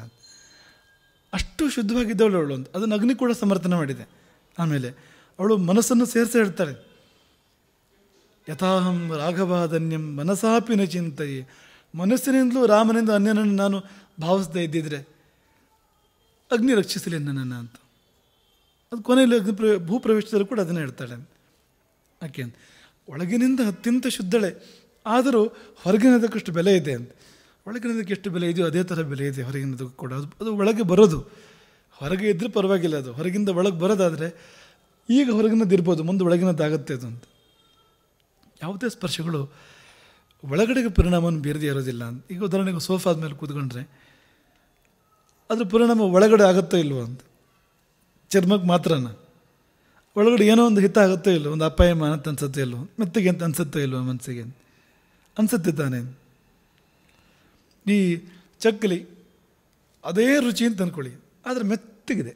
S1: ಅಷ್ಟು ಶುದ್ಧವಾಗಿದ್ದವಳು ಅವಳು ಅಂತ. ಅದನ್ನು ಅಗ್ನಿ ಕೂಡ ಸಮರ್ಥನೆ ಮಾಡಿದೆ. ಆಮೇಲೆ ಅವಳು ಮನಸ್ಸನ್ನು ಸೇರಿಸಿ ಹೇಳ್ತಾಳೆ, ಯಥಾಹಂ ರಾಘವಾದನ್ಯಂ ಮನಸಾಪಿನ ಚಿಂತೆಯೇ. ಮನಸ್ಸಿನಿಂದಲೂ ರಾಮನಿಂದ ಅನ್ಯನನ್ನು ನಾನು ಭಾವಿಸದೇ ಇದ್ದಿದ್ರೆ ಅಗ್ನಿ ರಕ್ಷಿಸಲಿ ನನ್ನನ್ನು ಅಂತ. ಅದು ಕೊನೆಯಲ್ಲಿ ಭೂಪ್ರವೇಶದಲ್ಲೂ ಕೂಡ ಅದನ್ನೇ ಹೇಳ್ತಾಳೆ ಆಕೆ ಅಂತ. ಒಳಗಿನಿಂದ ಅತ್ಯಂತ ಶುದ್ಧಳೆ, ಆದರೂ ಹೊರಗಿನದಕ್ಕಷ್ಟು ಬೆಲೆ ಇದೆ ಅಂತ. ಒಳಗಿನದಕ್ಕೆ ಎಷ್ಟು ಬೆಲೆ ಇದೆಯೋ ಅದೇ ಥರ ಬೆಲೆ ಇದೆ ಹೊರಗಿನದಕ್ಕೂ ಕೂಡ. ಅದು ಒಳಗೆ ಬರೋದು, ಹೊರಗೆ ಇದ್ದರೆ ಪರವಾಗಿಲ್ಲ. ಅದು ಹೊರಗಿಂದ ಒಳಗೆ ಬರೋದಾದರೆ ಈಗ ಹೊರಗಿನದ್ದು ಇರ್ಬೋದು, ಮುಂದೆ ಒಳಗಿನದ್ದಾಗತ್ತೆ ಅದು ಅಂತ. ಯಾವುದೇ ಸ್ಪರ್ಶಗಳು ಒಳಗಡೆಗೆ ಪರಿಣಾಮವನ್ನು ಬೀರದೇ ಇರೋದಿಲ್ಲ ಅಂತ. ಈಗ ಉದಾಹರಣೆಗೆ ಸೋಫಾದ ಮೇಲೆ ಕೂತ್ಕೊಂಡ್ರೆ ಅದ್ರ ಪರಿಣಾಮ ಒಳಗಡೆ ಆಗುತ್ತೋ ಇಲ್ವೋ ಅಂತ. ಚರ್ಮಕ್ಕೆ ಮಾತ್ರನ, ಒಳಗಡೆ ಏನೋ ಒಂದು ಹಿತ ಆಗುತ್ತೋ ಇಲ್ವೋ, ಒಂದು ಅಪಾಯಮಾನ ಅಂತ ಅನ್ಸುತ್ತೆ ಇಲ್ವೋ, ಮೆತ್ತಗೆ ಅಂತ ಅನ್ಸುತ್ತೋ ಇಲ್ವೋ ಮನಸ್ಸಿಗೆ ಅನ್ಸುತ್ತೆ ತಾನೇ. ಈ ಚಕ್ಕಲಿ ಅದೇ ರುಚಿ ಅಂತ ಅಂದ್ಕೊಳ್ಳಿ, ಆದರೆ ಮೆತ್ತಗಿದೆ,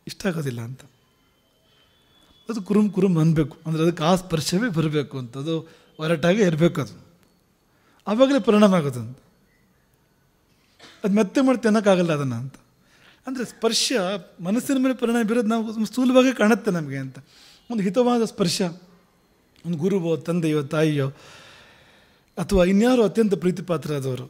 S1: ಇಷ್ಟ ಆಗೋದಿಲ್ಲ ಅಂತ. ಅದು ಕುರುಮ್ ಅನ್ಬೇಕು, ಅಂದರೆ ಅದಕ್ಕೆ ಆ ಸ್ಪರ್ಶವೇ ಬರಬೇಕು ಅಂತ, ಅದು ಒರಟಾಗೆ ಇರಬೇಕು, ಅದು ಆವಾಗಲೇ ಪರಿಣಾಮ ಆಗೋದು ಅಂತ. ಅದು ಮೆತ್ತೆ ಮಾಡಿ ತಿನ್ನೋಕ್ಕಾಗಲ್ಲ ಅದನ್ನು ಅಂತ. ಅಂದರೆ ಸ್ಪರ್ಶ ಮನಸ್ಸಿನ ಮೇಲೆ ಪರಿಣಾಮ ಬೀರೋದು ನಾವು ಸ್ಥೂಲವಾಗಿ ಕಾಣುತ್ತೆ ನಮಗೆ ಅಂತ. ಒಂದು ಹಿತವಾದ ಸ್ಪರ್ಶ, ಒಂದು ಗುರುವೋ ತಂದೆಯೋ ತಾಯಿಯೋ ಅಥವಾ ಇನ್ಯಾರೋ ಅತ್ಯಂತ ಪ್ರೀತಿ ಪಾತ್ರರಾದವರು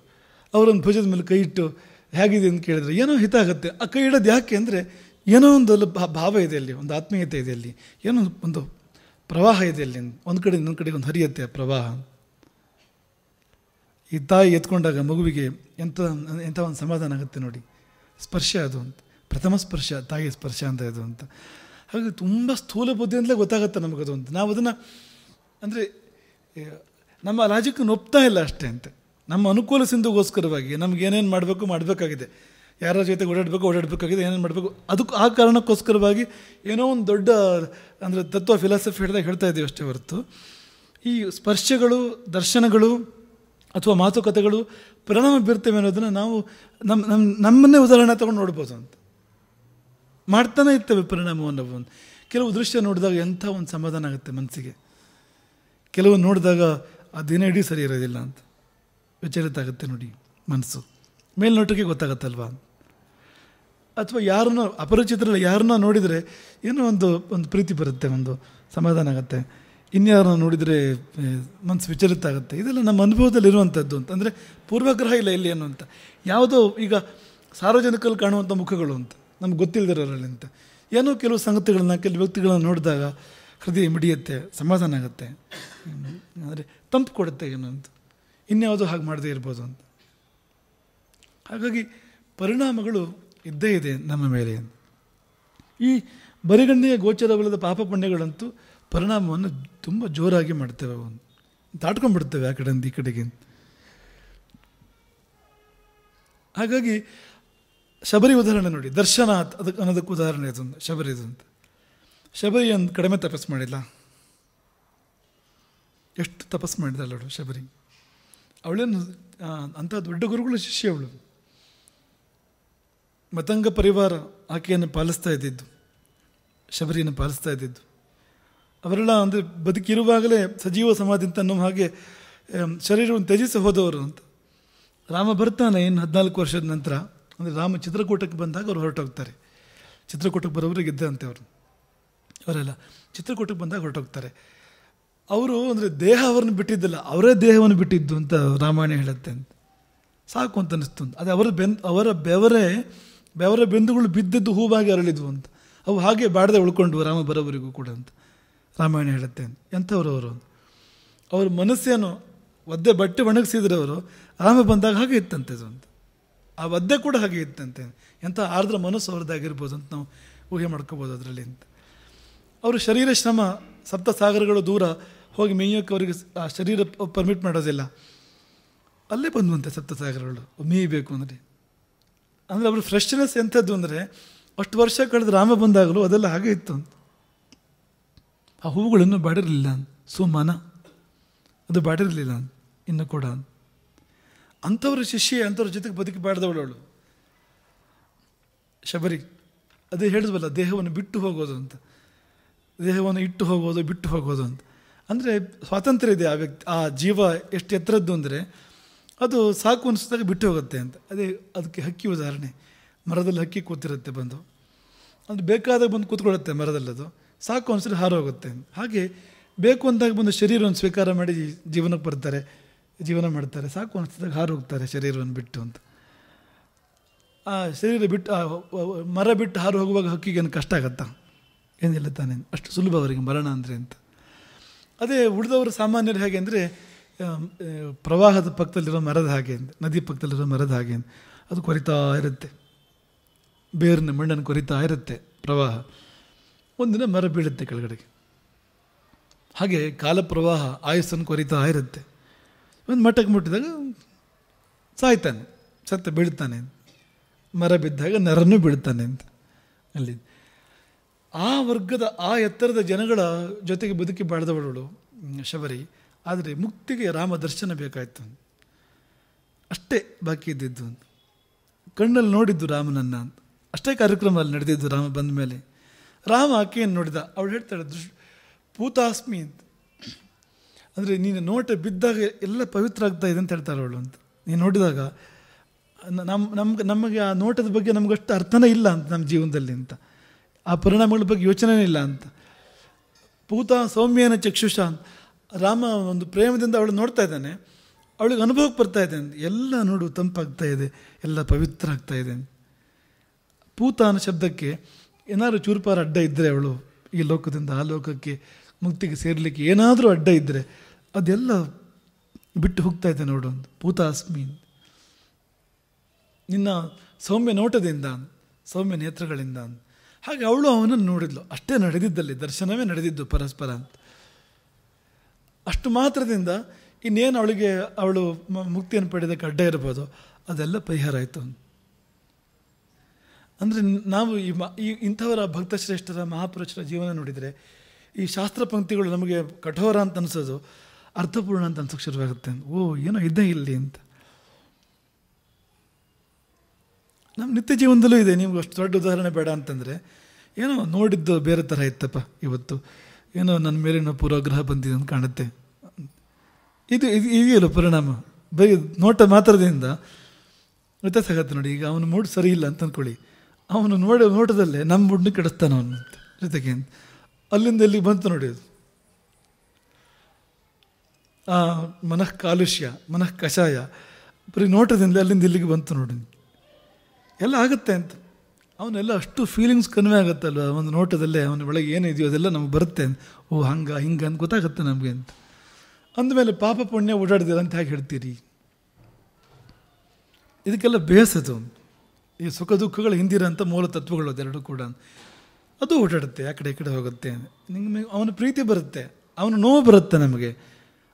S1: ಅವರೊಂದು ಭುಜದ ಮೇಲೆ ಕೈ ಇಟ್ಟು ಹೇಗಿದೆ ಅಂತ ಕೇಳಿದ್ರೆ ಏನೋ ಹಿತ ಆಗುತ್ತೆ. ಆ ಕೈ ಇಡೋದು ಯಾಕೆ ಅಂದರೆ ಏನೋ ಒಂದು ಭಾವ ಇದೆ ಅಲ್ಲಿ, ಒಂದು ಆತ್ಮೀಯತೆ ಇದೆ ಅಲ್ಲಿ, ಏನೋ ಒಂದು ಪ್ರವಾಹ ಇದೆ ಅಲ್ಲಿ, ಒಂದು ಕಡೆ ಇನ್ನೊಂದು ಕಡೆಗೆ ಒಂದು ಹರಿಯುತ್ತೆ ಆ ಪ್ರವಾಹ. ಈ ತಾಯಿ ಎತ್ಕೊಂಡಾಗ ಮಗುವಿಗೆ ಎಂಥ ಒಂದು ಸಮಾಧಾನ ಆಗುತ್ತೆ ನೋಡಿ. ಸ್ಪರ್ಶ ಅದು ಅಂತ, ಪ್ರಥಮ ಸ್ಪರ್ಶ, ತಾಯಿ ಸ್ಪರ್ಶ ಅಂತ ಇದು ಅಂತ. ಹಾಗೆ ತುಂಬ ಸ್ಥೂಲ ಬುದ್ಧಿಯಿಂದಲೇ ಗೊತ್ತಾಗುತ್ತೆ ನಮಗದು ಅಂತ. ನಾವು ಅದನ್ನು ಅಂದರೆ ನಮ್ಮ ಲಾಜಿಕ್ಕನ್ನು ಒಪ್ತಾ ಇಲ್ಲ ಅಷ್ಟೇ ಅಂತ. ನಮ್ಮ ಅನುಕೂಲ ಸಿಂಧುಗೋಸ್ಕರವಾಗಿ ನಮ್ಗೆ ಏನೇನು ಮಾಡಬೇಕಾಗಿದೆ, ಯಾರ ಜೊತೆ ಓಡಾಡಬೇಕಾಗಿದೆ, ಏನೇನು ಮಾಡಬೇಕು, ಅದಕ್ಕೂ ಆ ಕಾರಣಕ್ಕೋಸ್ಕರವಾಗಿ ಏನೋ ಒಂದು ದೊಡ್ಡ ಅಂದರೆ ತತ್ವ ಫಿಲಾಸಫಿ ಹೇಳ್ತಾ ಇದ್ದೀವಿ ಅಷ್ಟೇ ಹೊರತು ಈ ಸ್ಪರ್ಶಗಳು, ದರ್ಶನಗಳು ಅಥವಾ ಮಾತುಕತೆಗಳು ಪರಿಣಾಮ ಬೀರ್ತವೆ ಅನ್ನೋದನ್ನು ನಾವು ನಮ್ಮನ್ನೇ ಉದಾಹರಣೆ ತಗೊಂಡು ನೋಡ್ಬೋದು ಅಂತ. ಮಾಡ್ತಾನೆ ಇರ್ತೇವೆ ಪರಿಣಾಮವನ್ನು. ಕೆಲವು ದೃಶ್ಯ ನೋಡಿದಾಗ ಎಂಥ ಒಂದು ಸಮಾಧಾನ ಆಗುತ್ತೆ ಮನಸ್ಸಿಗೆ, ಕೆಲವು ನೋಡಿದಾಗ ಆ ದಿನ ಇಡೀ ಸರಿ ಇರೋದಿಲ್ಲ ಅಂತ ವಿಚಲಿತ ಆಗುತ್ತೆ ನೋಡಿ ಮನಸ್ಸು. ಮೇಲ್ನೋಟಕ್ಕೆ ಗೊತ್ತಾಗತ್ತಲ್ವ. ಅಥವಾ ಯಾರನ್ನೋ ಅಪರಿಚಿತರಲ್ಲಿ ಯಾರನ್ನೋ ನೋಡಿದರೆ ಏನೋ ಒಂದು ಪ್ರೀತಿ ಬರುತ್ತೆ, ಒಂದು ಸಮಾಧಾನ ಆಗುತ್ತೆ. ಇನ್ಯಾರನ್ನ ನೋಡಿದರೆ ಮನಸ್ಸು ವಿಚಲಿತ ಆಗುತ್ತೆ. ಇದೆಲ್ಲ ನಮ್ಮ ಅನುಭವದಲ್ಲಿರುವಂಥದ್ದು ಅಂತ. ಅಂದರೆ ಪೂರ್ವಗ್ರಹ ಇಲ್ಲ ಇಲ್ಲಿ ಅನ್ನುವಂಥ ಯಾವುದೋ ಈಗ ಸಾರ್ವಜನಿಕರಲ್ಲಿ ಕಾಣುವಂಥ ಮುಖಗಳು ಅಂತ ನಮ್ಗೆ ಗೊತ್ತಿಲ್ಲದಿರೋರಲ್ಲಿ ಅಂತ ಏನೋ ಕೆಲವು ಸಂಗತಿಗಳನ್ನ, ಕೆಲವು ವ್ಯಕ್ತಿಗಳನ್ನ ನೋಡಿದಾಗ ಹೃದಯ ಮಿಡಿಯುತ್ತೆ, ಸಮಾಧಾನ ಆಗುತ್ತೆ, ಅಂದರೆ ತಂಪು ಕೊಡುತ್ತೆ ಏನೋ ಅಂತ. ಇನ್ಯಾವುದೋ ಹಾಗೆ ಮಾಡದೇ ಇರ್ಬೋದು ಅಂತ. ಹಾಗಾಗಿ ಪರಿಣಾಮಗಳು ಇದ್ದೇ ಇದೆ ನಮ್ಮ ಮೇಲೆ. ಈ ಬರಿಗಣ್ಣಿಗೆ ಗೋಚರವಲ್ಲದ ಪಾಪ ಪುಣ್ಯಗಳಂತೂ ಪರಿಣಾಮವನ್ನು ತುಂಬ ಜೋರಾಗಿ ಮಾಡ್ತೇವೆ, ದಾಟ್ಕೊಂಡ್ಬಿಡ್ತೇವೆ ಆ ಕಡೆಯಿಂದ ಈ ಕಡೆಗೆ. ಹಾಗಾಗಿ ಶಬರಿ ಉದಾಹರಣೆ ನೋಡಿ, ದರ್ಶನ ಅದಕ್ಕೆ ಅನ್ನೋದಕ್ಕೆ ಉದಾಹರಣೆ ಅದೊಂದು ಶಬರಿದು ಅಂತ. ಶಬರಿ ಒಂದು ಕಡಿಮೆ ತಪಸ್ಸು ಮಾಡಿಲ್ಲ, ಎಷ್ಟು ತಪಸ್ಸು ಮಾಡಿದಲ್ಲ ಅವಳು ಶಬರಿ. ಅವಳೇನು ಅಂಥ ದೊಡ್ಡ ಗುರುಗಳ ಶಿಷ್ಯ ಅವಳು. ಮತಂಗ ಪರಿವಾರ ಆಕೆಯನ್ನು ಪಾಲಿಸ್ತಾ ಇದ್ದಿದ್ದು, ಶಬರಿಯನ್ನು ಪಾಲಿಸ್ತಾ ಇದ್ದಿದ್ದು. ಅವರೆಲ್ಲ ಅಂದರೆ ಬದುಕಿರುವಾಗಲೇ ಸಜೀವ ಸಮಾಧಿ ಅಂತ ಅನ್ನೋ ಹಾಗೆ ಶರೀರವನ್ನು ತ್ಯಜಿಸಿ ಹೋದವರು ಅಂತ. ರಾಮ ಬರ್ತಾನೆ ಇನ್ನು 14 ವರ್ಷದ ನಂತರ, ಅಂದರೆ ರಾಮ ಚಿತ್ರಕೂಟಕ್ಕೆ ಬಂದಾಗ ಅವರು ಹೊರಟೋಗ್ತಾರೆ. ಚಿತ್ರಕೂಟಕ್ಕೆ ಬರೋರಿಗೆ ಇದ್ದಂತೆ ಅವರೆಲ್ಲ ಚಿತ್ರಕೂಟಕ್ಕೆ ಬಂದಾಗ ಹೊರಟೋಗ್ತಾರೆ. ಅವರು ಅಂದರೆ ದೇಹ ಅವ್ರನ್ನ ಬಿಟ್ಟಿದ್ದಿಲ್ಲ, ಅವರೇ ದೇಹವನ್ನು ಬಿಟ್ಟಿದ್ದು ಅಂತ ರಾಮಾಯಣ ಹೇಳುತ್ತೆ ಅಂತ. ಸಾಕು ಅಂತ ಅನ್ನಿಸ್ತು. ಅದು ಅವರ ಬೆವರ ಬೆಂದುಗಳು ಬಿದ್ದದ್ದು ಹೂವಾಗಿ ಅರಳಿದ್ವು ಅಂತ. ಅವು ಹಾಗೆ ಬಾಡದೆ ಉಳ್ಕೊಂಡ್ವು ರಾಮ ಬರೋವರೆಗೂ ಕೂಡ ಅಂತ ರಾಮಾಯಣ ಹೇಳುತ್ತೆ. ಎಂಥವ್ರು ಅವರು, ಅವ್ರ ಮನಸ್ಸೇನು ಒದ್ದೆ ಬಟ್ಟೆ ಒಣಗಿಸಿದ್ರೆ ಅವರು, ರಾಮ ಬಂದಾಗ ಹಾಗೆ ಇತ್ತಂತೆ ಅದು ಅಂತ. ಆ ಒದ್ದೆ ಕೂಡ ಹಾಗೆ ಇತ್ತಂತೆ. ಎಂಥ ಆರ್ದ್ರ ಮನಸ್ಸು ಅವ್ರದ್ದಾಗಿರ್ಬೋದು ಅಂತ ನಾವು ಊಹೆ ಮಾಡ್ಕೋಬೋದು ಅದರಲ್ಲಿ ಅಂತ. ಅವರು ಶರೀರ ಶ್ರಮ, ಸಪ್ತ ಸಾಗರಗಳು ದೂರ ಹೋಗಿ ಮೇಯೋಕ್ಕೆ ಅವರಿಗೆ ಆ ಶರೀರ ಪರ್ಮಿಟ್ ಮಾಡೋದಿಲ್ಲ. ಅಲ್ಲೇ ಬಂದುವಂತೆ ಸಪ್ತ ಸಾಗರಗಳು ಮೇಯಬೇಕು ಅಂದರೆ. ಅಂದರೆ ಅವ್ರ ಫ್ರೆಶ್ನೆಸ್ ಎಂಥದ್ದು ಅಂದರೆ, ಅಷ್ಟು ವರ್ಷ ಕಳೆದು ರಾಮ ಬಂದಾಗಲೂ ಅದೆಲ್ಲ ಹಾಗೆ ಇತ್ತು ಅಂತ. ಆ ಹೂವುಗಳನ್ನು ಬಾಡಿರಲಿಲ್ಲ ಅಂತ, ಸುಮನ ಅದು ಬಾಡಿರಲಿಲ್ಲ ಅಂತ ಇನ್ನು ಕೂಡ. ಅಂಥವ್ರ ಶಿಷ್ಯ, ಅಂಥವ್ರ ಜೊತೆಗೆ ಬದುಕಿ ಬಾಡ್ದವಳು ಅವಳು ಶಬರಿ. ಅದೇ ಹೇಳಿದ್ವಲ್ಲ, ದೇಹವನ್ನು ಬಿಟ್ಟು ಹೋಗೋದು ಅಂತ, ದೇಹವನ್ನು ಇಟ್ಟು ಹೋಗೋದು ಬಿಟ್ಟು ಹೋಗೋದು ಅಂತ. ಅಂದರೆ ಸ್ವಾತಂತ್ರ್ಯ ಇದೆ ಆ ಜೀವ ಎಷ್ಟು ಎತ್ತರದ್ದು ಅಂದರೆ, ಅದು ಸಾಕು ಅನಿಸಿದಾಗ ಬಿಟ್ಟು ಹೋಗುತ್ತೆ ಅಂತ. ಅದಕ್ಕೆ ಹಕ್ಕಿ ಉದಾಹರಣೆ. ಮರದಲ್ಲಿ ಹಕ್ಕಿ ಕೂತಿರುತ್ತೆ ಬಂದು, ಅದು ಬೇಕಾದಾಗ ಬಂದು ಕೂತ್ಕೊಳ್ಳುತ್ತೆ ಮರದಲ್ಲಿ, ಅದು ಸಾಕು ಅನಿಸಿದ್ರೆ ಹಾರೋಗುತ್ತೆ. ಹಾಗೆ ಬೇಕು ಅಂದಾಗ ಬಂದು ಶರೀರವನ್ನು ಸ್ವೀಕಾರ ಮಾಡಿ ಜೀವನಕ್ಕೆ ಬರ್ತಾರೆ, ಜೀವನ ಮಾಡ್ತಾರೆ. ಸಾಕು ಅನಿಸಿದಾಗ ಹಾರು ಹೋಗ್ತಾರೆ ಶರೀರವನ್ನು ಬಿಟ್ಟು ಅಂತ. ಆ ಶರೀರ ಬಿಟ್ಟು ಮರ ಬಿಟ್ಟು ಹಾರು ಹೋಗುವಾಗ ಹಕ್ಕಿಗೇನು ಕಷ್ಟ ಆಗತ್ತಾ? ಏನಿಲ್ಲ ತಾನೇ, ಅಷ್ಟು ಸುಲಭ ಅವರಿಗೆ ಮರಣ ಅಂದರೆ ಅಂತ. ಅದೇ ಉಳಿದವರು ಸಾಮಾನ್ಯರು ಹೇಗೆ ಅಂದರೆ, ಪ್ರವಾಹದ ಪಕ್ಕದಲ್ಲಿರೋ ಮರದ ಹಾಗೆ, ನದಿ ಪಕ್ಕದಲ್ಲಿರೋ ಮರದ ಹಾಗೆ, ಅದು ಕೊರಿತಾ ಇರುತ್ತೆ, ಬೇರಿನ ಮಣ್ಣನ್ನು ಕೊರಿತಾ ಇರುತ್ತೆ ಪ್ರವಾಹ. ಒಂದಿನ ಮರ ಬೀಳುತ್ತೆ ಕೆಳಗಡೆಗೆ. ಹಾಗೆ ಕಾಲ ಪ್ರವಾಹ ಆಯುಸ್ಸನ್ನು ಕೊರಿತಾ ಇರುತ್ತೆ. ಒಂದು ಮಟ್ಟಕ್ಕೆ ಮುಟ್ಟಿದಾಗ ಸಾಯ್ತಾನೆ, ಸತ್ತ ಬೀಳ್ತಾನೆ. ಮರ ಬಿದ್ದಾಗ ನರನ್ನು ಬೀಳ್ತಾನೆ ಅಂತ. ಅಲ್ಲಿ ಆ ವರ್ಗದ ಆ ಎತ್ತರದ ಜನಗಳ ಜೊತೆಗೆ ಬದುಕಿ ಬಾಳ್ದವಳು ಶಬರಿ. ಆದರೆ ಮುಕ್ತಿಗೆ ರಾಮ ದರ್ಶನ ಬೇಕಾಯಿತು, ಅಷ್ಟೇ ಬಾಕಿ ಇದ್ದಿದ್ದು. ಕಣ್ಣಲ್ಲಿ ನೋಡಿದ್ದು ರಾಮನನ್ನ ಅಂತ, ಅಷ್ಟೇ ಕಾರ್ಯಕ್ರಮ ಅಲ್ಲಿ ನಡೆದಿದ್ದು. ರಾಮ ಬಂದ ಮೇಲೆ ರಾಮ ಆಕೆಯನ್ನು ನೋಡಿದ. ಅವಳು ಹೇಳ್ತಾಳೆ, ಪೂತಾಸ್ಮಿ ಅಂತ. ಅಂದರೆ ನೀನು ನೋಟ ಬಿದ್ದಾಗ ಎಲ್ಲ ಪವಿತ್ರ ಆಗ್ತಾ ಇದೆ ಅಂತ ಹೇಳ್ತಾಳೆ ಅವಳು ಅಂತ. ನೀನು ನೋಡಿದಾಗ ನಮಗೆ ಆ ನೋಟದ ಬಗ್ಗೆ ನಮಗಷ್ಟು ಅರ್ಥನೇ ಇಲ್ಲ ಅಂತ ನಮ್ಮ ಜೀವನದಲ್ಲಿ ಅಂತ, ಆ ಪರಿಣಾಮಗಳ ಬಗ್ಗೆ ಯೋಚನೆ ಇಲ್ಲ ಅಂತ. ಪೂತ ಸೌಮ್ಯನ ಚಕ್ಷುಷ, ರಾಮ ಒಂದು ಪ್ರೇಮದಿಂದ ಅವಳು ನೋಡ್ತಾ ಇದ್ದಾನೆ, ಅವಳಿಗೆ ಅನುಭವಕ್ಕೆ ಬರ್ತಾ ಇದೆ ಅಂತ. ಎಲ್ಲ ನೋಡು ತಂಪಾಗ್ತಾ ಇದೆ, ಎಲ್ಲ ಪವಿತ್ರ ಆಗ್ತಾ ಇದೆ. ಪೂತ ಅನ್ನೋ ಶಬ್ದಕ್ಕೆ ಏನಾದರೂ ಚೂರುಪಾರ ಅಡ್ಡ ಇದ್ದರೆ, ಅವಳು ಈ ಲೋಕದಿಂದ ಆ ಲೋಕಕ್ಕೆ ಮುಕ್ತಿಗೆ ಸೇರಲಿಕ್ಕೆ ಏನಾದರೂ ಅಡ್ಡ ಇದ್ದರೆ ಅದೆಲ್ಲ ಬಿಟ್ಟು ಹೋಗ್ತಾ ಇದೆ ನೋಡು ಒಂದು. ಪೂತಾಸ್ಮಿ, ನಿನ್ನ ಸೌಮ್ಯ ನೋಟದಿಂದ, ಸೌಮ್ಯ ನೇತ್ರಗಳಿಂದ. ಹಾಗೆ ಅವಳು ಅವನನ್ನು ನೋಡಿದ್ಲು. ಅಷ್ಟೇ ನಡೆದಿದ್ದಲ್ಲಿ, ದರ್ಶನವೇ ನಡೆದಿದ್ದು ಪರಸ್ಪರ ಅಂತ. ಅಷ್ಟು ಮಾತ್ರದಿಂದ ಇನ್ನೇನು ಅವಳು ಮುಕ್ತಿಯನ್ನು ಪಡೆಯೋದಕ್ಕೆ ಅಡ್ಡ ಇರ್ಬೋದು, ಅದೆಲ್ಲ ಪರಿಹಾರ ಆಯಿತು. ಅಂದರೆ ನಾವು ಇಂಥವರ ಭಕ್ತಶ್ರೇಷ್ಠರ ಮಹಾಪುರುಷರ ಜೀವನ ನೋಡಿದರೆ, ಈ ಶಾಸ್ತ್ರ ಪಂಕ್ತಿಗಳು ನಮಗೆ ಕಠೋರ ಅಂತ ಅನಿಸೋದು ಅರ್ಥಪೂರ್ಣ ಅಂತ ಅನ್ಸೋಕ್ಕೆ ಶುರುವಾಗುತ್ತೆ. ಏನೋ ಇದ್ದೇ ಇಲ್ಲಿ ಅಂತ. ನಮ್ಮ ನಿತ್ಯ ಜೀವನದಲ್ಲೂ ಇದೆ. ನಿಮ್ಗೆ ಅಷ್ಟು ದೊಡ್ಡ ಉದಾಹರಣೆ ಬೇಡ ಅಂತಂದರೆ, ಏನೋ ನೋಡಿದ್ದು ಬೇರೆ ಥರ ಇತ್ತಪ್ಪ ಇವತ್ತು, ಏನೋ ನನ್ನ ಮೇಲಿನ ಪೂರ್ವಗ್ರಹ ಬಂದಿದೆ ಅಂತ ಕಾಣುತ್ತೆ. ಇದೆಯಲ್ಲ ಪರಿಣಾಮ. ಬರೀ ನೋಟ ಮಾತ್ರದಿಂದ ವ್ಯತ್ಯಾಸ ಆಗತ್ತೆ ನೋಡಿ. ಈಗ ಅವನು ಮೂಡ್ ಸರಿ ಇಲ್ಲ ಅಂತ ಅಂದ್ಕೊಳ್ಳಿ, ಅವನು ನೋಟದಲ್ಲೇ ನಮ್ಮ ಮೂಡನ್ನು ಕೆಡಿಸ್ತಾನೆ ಅವನು ಅಂತ ಜೊತೆಗೆ. ಅಲ್ಲಿಂದ ಎಲ್ಲಿಗೆ ಬಂತು ನೋಡಿ ಅದು. ಮನಃ ಕಾಲುಷ್ಯ, ಮನಃ ಕಷಾಯ, ಬರೀ ನೋಟದಿಂದ ಅಲ್ಲಿಂದ ಇಲ್ಲಿಗೆ ಬಂತು ನೋಡಿ. ಎಲ್ಲ ಆಗುತ್ತೆ ಅಂತ. ಅವನೆಲ್ಲ ಅಷ್ಟು ಫೀಲಿಂಗ್ಸ್ ಕನ್ವೆ ಆಗುತ್ತಲ್ವ ಒಂದು ನೋಟದಲ್ಲೇ. ಅವನ ಒಳಗೆ ಏನಿದೆಯೋ ಅದೆಲ್ಲ ನಮ್ಗೆ ಬರುತ್ತೆ. ಹಿಂಗೆ ಅಂತ ಗೊತ್ತಾಗುತ್ತೆ ನಮಗೆ ಅಂತ. ಅಂದಮೇಲೆ ಪಾಪ ಪುಣ್ಯ ಓಡಾಡ್ದಿರ ಅಂತ ಹೇಗೆ ಹೇಳ್ತೀರಿ? ಇದಕ್ಕೆಲ್ಲ ಬೇಸದು. ಈ ಸುಖ ದುಃಖಗಳ ಹಿಂದಿರೋಂಥ ಮೂಲ ತತ್ವಗಳು ಅದೆರಡು ಕೂಡ ಅದು ಓಡಾಡುತ್ತೆ, ಆ ಕಡೆ ಈ ಕಡೆ ಹೋಗುತ್ತೆ. ನಿಮಗೆ ಅವನ ಪ್ರೀತಿ ಬರುತ್ತೆ, ಅವನ ನೋವು ಬರುತ್ತೆ ನಮಗೆ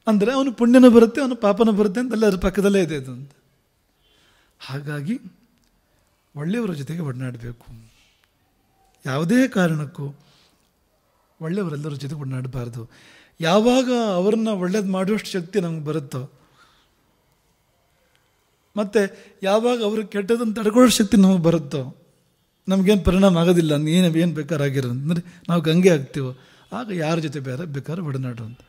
S1: ಅಂದರೆ, ಅವನು ಪುಣ್ಯನೂ ಬರುತ್ತೆ, ಅವನು ಪಾಪನೂ ಬರುತ್ತೆ ಅಂತ ಅಲ್ಲ, ಅದ್ರ ಪಕ್ಕದಲ್ಲೇ ಇದೆ ಅದು ಅಂತ. ಹಾಗಾಗಿ ಒಳ್ಳೆಯವರ ಜೊತೆಗೆ ಒಡನಾಡಬೇಕು. ಯಾವುದೇ ಕಾರಣಕ್ಕೂ ಒಳ್ಳೆಯವರೆಲ್ಲರ ಜೊತೆಗೆ ಒಡನಾಡಬಾರ್ದು. ಯಾವಾಗ ಅವ್ರನ್ನ ಒಳ್ಳೇದು ಮಾಡುವಷ್ಟು ಶಕ್ತಿ ನಮ್ಗೆ ಬರುತ್ತೋ, ಮತ್ತು ಯಾವಾಗ ಅವರು ಕೆಟ್ಟದನ್ನು ತಡ್ಕೊಳ್ಳೋ ಶಕ್ತಿ ನಮಗೆ ಬರುತ್ತೋ, ನಮಗೇನು ಪರಿಣಾಮ ಆಗೋದಿಲ್ಲ, ಏನು ಬೇಕಾರಾಗಿರೋ ಅಂದರೆ ನಾವು ಗಂಗೆ ಆಗ್ತೀವೋ, ಆಗ ಯಾರ ಜೊತೆ ಬೇಕಾದ್ರೆ ಒಡನಾಡು ಅಂತ.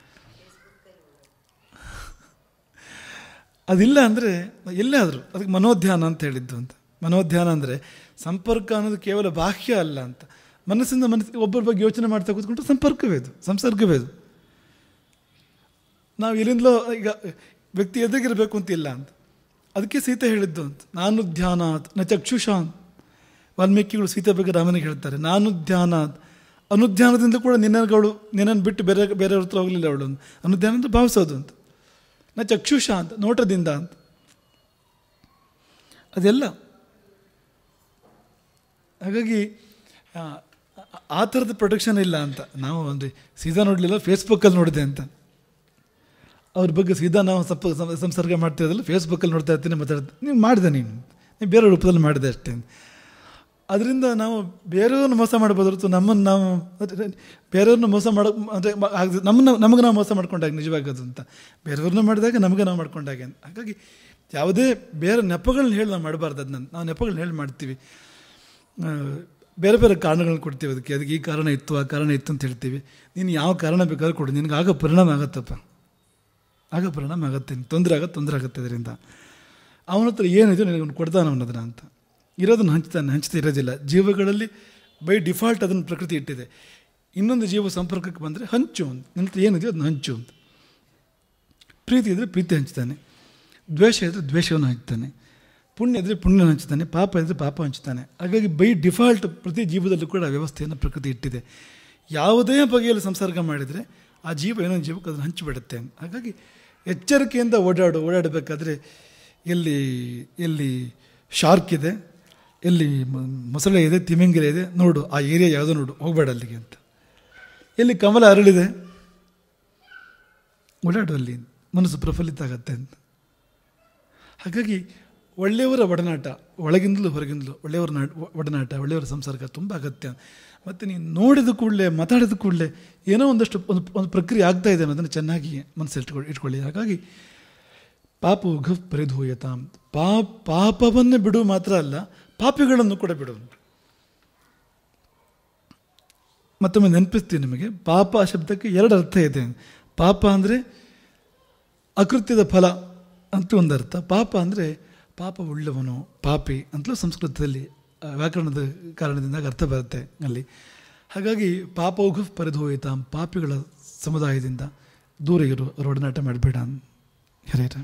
S1: ಅದಿಲ್ಲ ಅಂದರೆ ಎಲ್ಲೇ ಆದರೂ ಅದಕ್ಕೆ ಮನೋಧ್ಯಾನ ಅಂತ ಹೇಳಿದ್ದು ಅಂತ. ಮನೋಧ್ಯಾನ ಅಂದರೆ ಸಂಪರ್ಕ ಅನ್ನೋದು ಕೇವಲ ಬಾಹ್ಯ ಅಲ್ಲ ಅಂತ. ಮನಸ್ಸಿಂದ ಒಬ್ಬರ ಬಗ್ಗೆ ಯೋಚನೆ ಮಾಡ್ತಾ ಕೂತ್ಕೊಂಡ್ರೆ ಸಂಪರ್ಕವೇ ಇದು, ಸಂಸರ್ಗವೇ ಇದು. ನಾವು ಎಲ್ಲಿಂದಲೋ ಈಗ ವ್ಯಕ್ತಿ ಎದುರಿಗಿರಬೇಕು ಅಂತಿಲ್ಲ ಅಂತ. ಅದಕ್ಕೆ ಸೀತೆ ಹೇಳಿದ್ದು ಅಂತ, ನಾನು ಧ್ಯಾನ ನ ಚಕ್ಷುಷ ಅಂತ. ವಾಲ್ಮೀಕಿಗಳು ಸೀತೆ ಬಗ್ಗೆ ರಾಮನಿಗೆ ಹೇಳ್ತಾರೆ, ನಾನು ಧ್ಯಾನ. ಅನುಧ್ಯಾನದಿಂದ ಕೂಡ ನಿನ್ನನ್ನು ಬಿಟ್ಟು ಬೇರೆಯವ್ರ ಹತ್ರ ಹೋಗಲಿಲ್ಲ ಅವಳು. ಅನುಧ್ಯಾನ ಅಂತ ಭಾವಿಸೋದು ಅಂತ. ನ ಚಕ್ಷುಷ ಅಂತ, ನೋಟದಿಂದ ಅಂತ. ಅದೆಲ್ಲ ಹಾಗಾಗಿ ಆ ಥರದ ಪ್ರೊಟೆಕ್ಷನ್ ಇಲ್ಲ ಅಂತ. ನಾವು ಅಂದರೆ ಸೀದಾ ನೋಡಲಿಲ್ಲ, ಫೇಸ್ಬುಕ್ಕಲ್ಲಿ ನೋಡಿದೆ ಅಂತ. ಅವ್ರ ಬಗ್ಗೆ ಸೀದಾ ನಾವು ಸಂಸರ್ಗ ಮಾಡ್ತಿರೋದಿಲ್ಲ, ಫೇಸ್ಬುಕ್ಕಲ್ಲಿ ನೋಡ್ತಾ ಇರ್ತೀನಿ, ಮಾತಾಡ್ತೀನಿ. ನೀವು ಮಾಡಿದೆ, ನೀನು ಬೇರೆ ರೂಪದಲ್ಲಿ ಮಾಡಿದೆ ಅಷ್ಟೇ. ಅದರಿಂದ ನಾವು ಬೇರೆಯವ್ರನ್ನ ಮೋಸ ಮಾಡ್ಬೋದು ಹೊರತು ನಮ್ಮನ್ನು ನಾವು ಬೇರೆಯವ್ರನ್ನ ಮೋಸ ಮಾಡೋ ಅಂದರೆ ನಮಗೆ ನಾವು ಮೋಸ ಮಾಡ್ಕೊಂಡಾಗ ನಿಜವಾಗೋದು ಅಂತ. ಬೇರೆಯವ್ರನ್ನ ಮಾಡಿದಾಗ ನಮಗೆ ನಾವು ಮಾಡ್ಕೊಂಡಾಗೆ ಅಂತ. ಹಾಗಾಗಿ ಯಾವುದೇ ಬೇರೆ ನೆಪಗಳನ್ನ ಹೇಳಿ ನಾವು ಮಾಡಬಾರ್ದು. ಅದನ್ನ ನಾವು ನೆಪಗಳನ್ನ ಹೇಳಿ ಮಾಡ್ತೀವಿ, ಬೇರೆ ಬೇರೆ ಕಾರಣಗಳನ್ನ ಕೊಡ್ತೀವಿ. ಅದಕ್ಕೆ ಈ ಕಾರಣ ಇತ್ತು, ಆ ಕಾರಣ ಇತ್ತು ಅಂತ ಹೇಳ್ತೀವಿ. ನೀನು ಯಾವ ಕಾರಣ ಬೇಕಾದ್ರೂ ಕೊಡು, ನಿನಗೆ ಆಗ ಪರಿಣಾಮ ಆಗತ್ತಪ್ಪ, ಆಗ ಪರಿಣಾಮ ಆಗುತ್ತೆ, ತೊಂದರೆ ಆಗುತ್ತೆ. ಅದರಿಂದ ಅವನ ಹತ್ರ ಏನಿದೆ ನನಗೆ ಕೊಡ್ತಾನೆ ಅನ್ನೋದನ್ನ ಅಂತ. ಇರೋದನ್ನು ಹಂಚ್ತಾ ಇರೋದಿಲ್ಲ. ಜೀವಗಳಲ್ಲಿ ಬೈ ಡಿಫಾಲ್ಟ್ ಅದನ್ನು ಪ್ರಕೃತಿ ಇಟ್ಟಿದೆ. ಇನ್ನೊಂದು ಜೀವ ಸಂಪರ್ಕಕ್ಕೆ ಬಂದರೆ ಹಂಚು ಅಂತ, ನನ್ನ ಹತ್ರ ಏನಿದೆಯೋ ಅದನ್ನು ಹಂಚು ಅಂತ. ಪ್ರೀತಿ ಇದ್ದರೆ ಪ್ರೀತಿ ಹಂಚ್ತಾನೆ, ದ್ವೇಷ ಇದ್ದರೆ ದ್ವೇಷವನ್ನು ಹಂಚ್ತಾನೆ, ಪುಣ್ಯ ಇದ್ದರೆ ಪುಣ್ಯನ ಹಂಚ್ತಾನೆ, ಪಾಪ ಇದ್ದರೆ ಪಾಪ ಹಂಚ್ತಾನೆ. ಹಾಗಾಗಿ ಬೈ ಡಿಫಾಲ್ಟ್ ಪ್ರತಿ ಜೀವದಲ್ಲೂ ಕೂಡ ವ್ಯವಸ್ಥೆಯನ್ನು ಪ್ರಕೃತಿ ಇಟ್ಟಿದೆ. ಯಾವುದೇ ಬಗೆಯಲ್ಲಿ ಸಂಸರ್ಗ ಮಾಡಿದರೆ ಆ ಜೀವ ಇನ್ನೊಂದು ಜೀವಕ್ಕೆ ಅದನ್ನು ಹಂಚಿಬಿಡುತ್ತೆ. ಹಾಗಾಗಿ ಎಚ್ಚರಿಕೆಯಿಂದ ಓಡಾಡಬೇಕಾದ್ರೆ ಎಲ್ಲಿ ಶಾರ್ಕ್ ಇದೆ, ಎಲ್ಲಿ ಮೊಸಳೆ ಇದೆ, ತಿಮಿಂಗಿಲ ಇದೆ, ನೋಡು ಆ ಏರಿಯಾ ಯಾವುದೋ ನೋಡು, ಹೋಗಬೇಡ ಅಲ್ಲಿಗೆ ಅಂತ. ಎಲ್ಲಿ ಕಮಲ ಅರಳಿದೆ ಓಡಾಡು, ಅಲ್ಲಿ ಮನಸ್ಸು ಪ್ರಫುಲ್ಲಿತ ಆಗತ್ತೆ ಅಂತ. ಹಾಗಾಗಿ ಒಳ್ಳೆಯವರ ಒಡನಾಟ, ಒಳಗಿಂದಲೂ ಹೊರಗಿಂದಲೂ ಒಳ್ಳೆಯವರ ಒಡನಾಟ, ಒಳ್ಳೆಯವರ ಸಂಸರ್ಗ ತುಂಬ ಅಗತ್ಯ. ಮತ್ತು ನೀನು ನೋಡಿದ ಕೂಡಲೇ ಮಾತಾಡಿದ ಕೂಡಲೇ ಏನೋ ಒಂದು ಪ್ರಕ್ರಿಯೆ ಆಗ್ತಾ ಇದೆ ಅನ್ನೋದನ್ನು ಚೆನ್ನಾಗಿ ಮನಸ್ಸಲ್ಲಿ ಇಟ್ಕೊಳ್ಳಿ. ಹಾಗಾಗಿ ಪಾಪವು ಘಫ್ ಪರಿಧೂಯತಾಂ, ಪಾಪವನ್ನು ಬಿಡು ಮಾತ್ರ ಅಲ್ಲ, ಪಾಪಿಗಳನ್ನು ಕೂಡ ಬಿಡು. ಮತ್ತೊಮ್ಮೆ ನೆನಪಿಸ್ತೀನಿ ನಿಮಗೆ, ಪಾಪ ಶಬ್ದಕ್ಕೆ ಎರಡು ಅರ್ಥ ಇದೆ. ಪಾಪ ಅಂದರೆ ಅಕೃತ್ಯದ ಫಲ ಅಂತ ಒಂದು ಅರ್ಥ. ಪಾಪ ಅಂದರೆ ಪಾಪ ಉಳ್ಳವನು, ಪಾಪಿ ಅಂತಲೂ ಸಂಸ್ಕೃತದಲ್ಲಿ ವ್ಯಾಕರಣದ ಕಾರಣದಿಂದ ಅರ್ಥ ಬರುತ್ತೆ ಅಲ್ಲಿ. ಹಾಗಾಗಿ ಪಾಪವು ಘಫ್ ಪರಿಧೂಯತಾಂ, ಪಾಪಿಗಳ ಸಮುದಾಯದಿಂದ ದೂರ ಇರು, ಅವ್ರ ಒಡನಾಟ ಮಾಡಬೇಡ ಹಿರಿಯರ.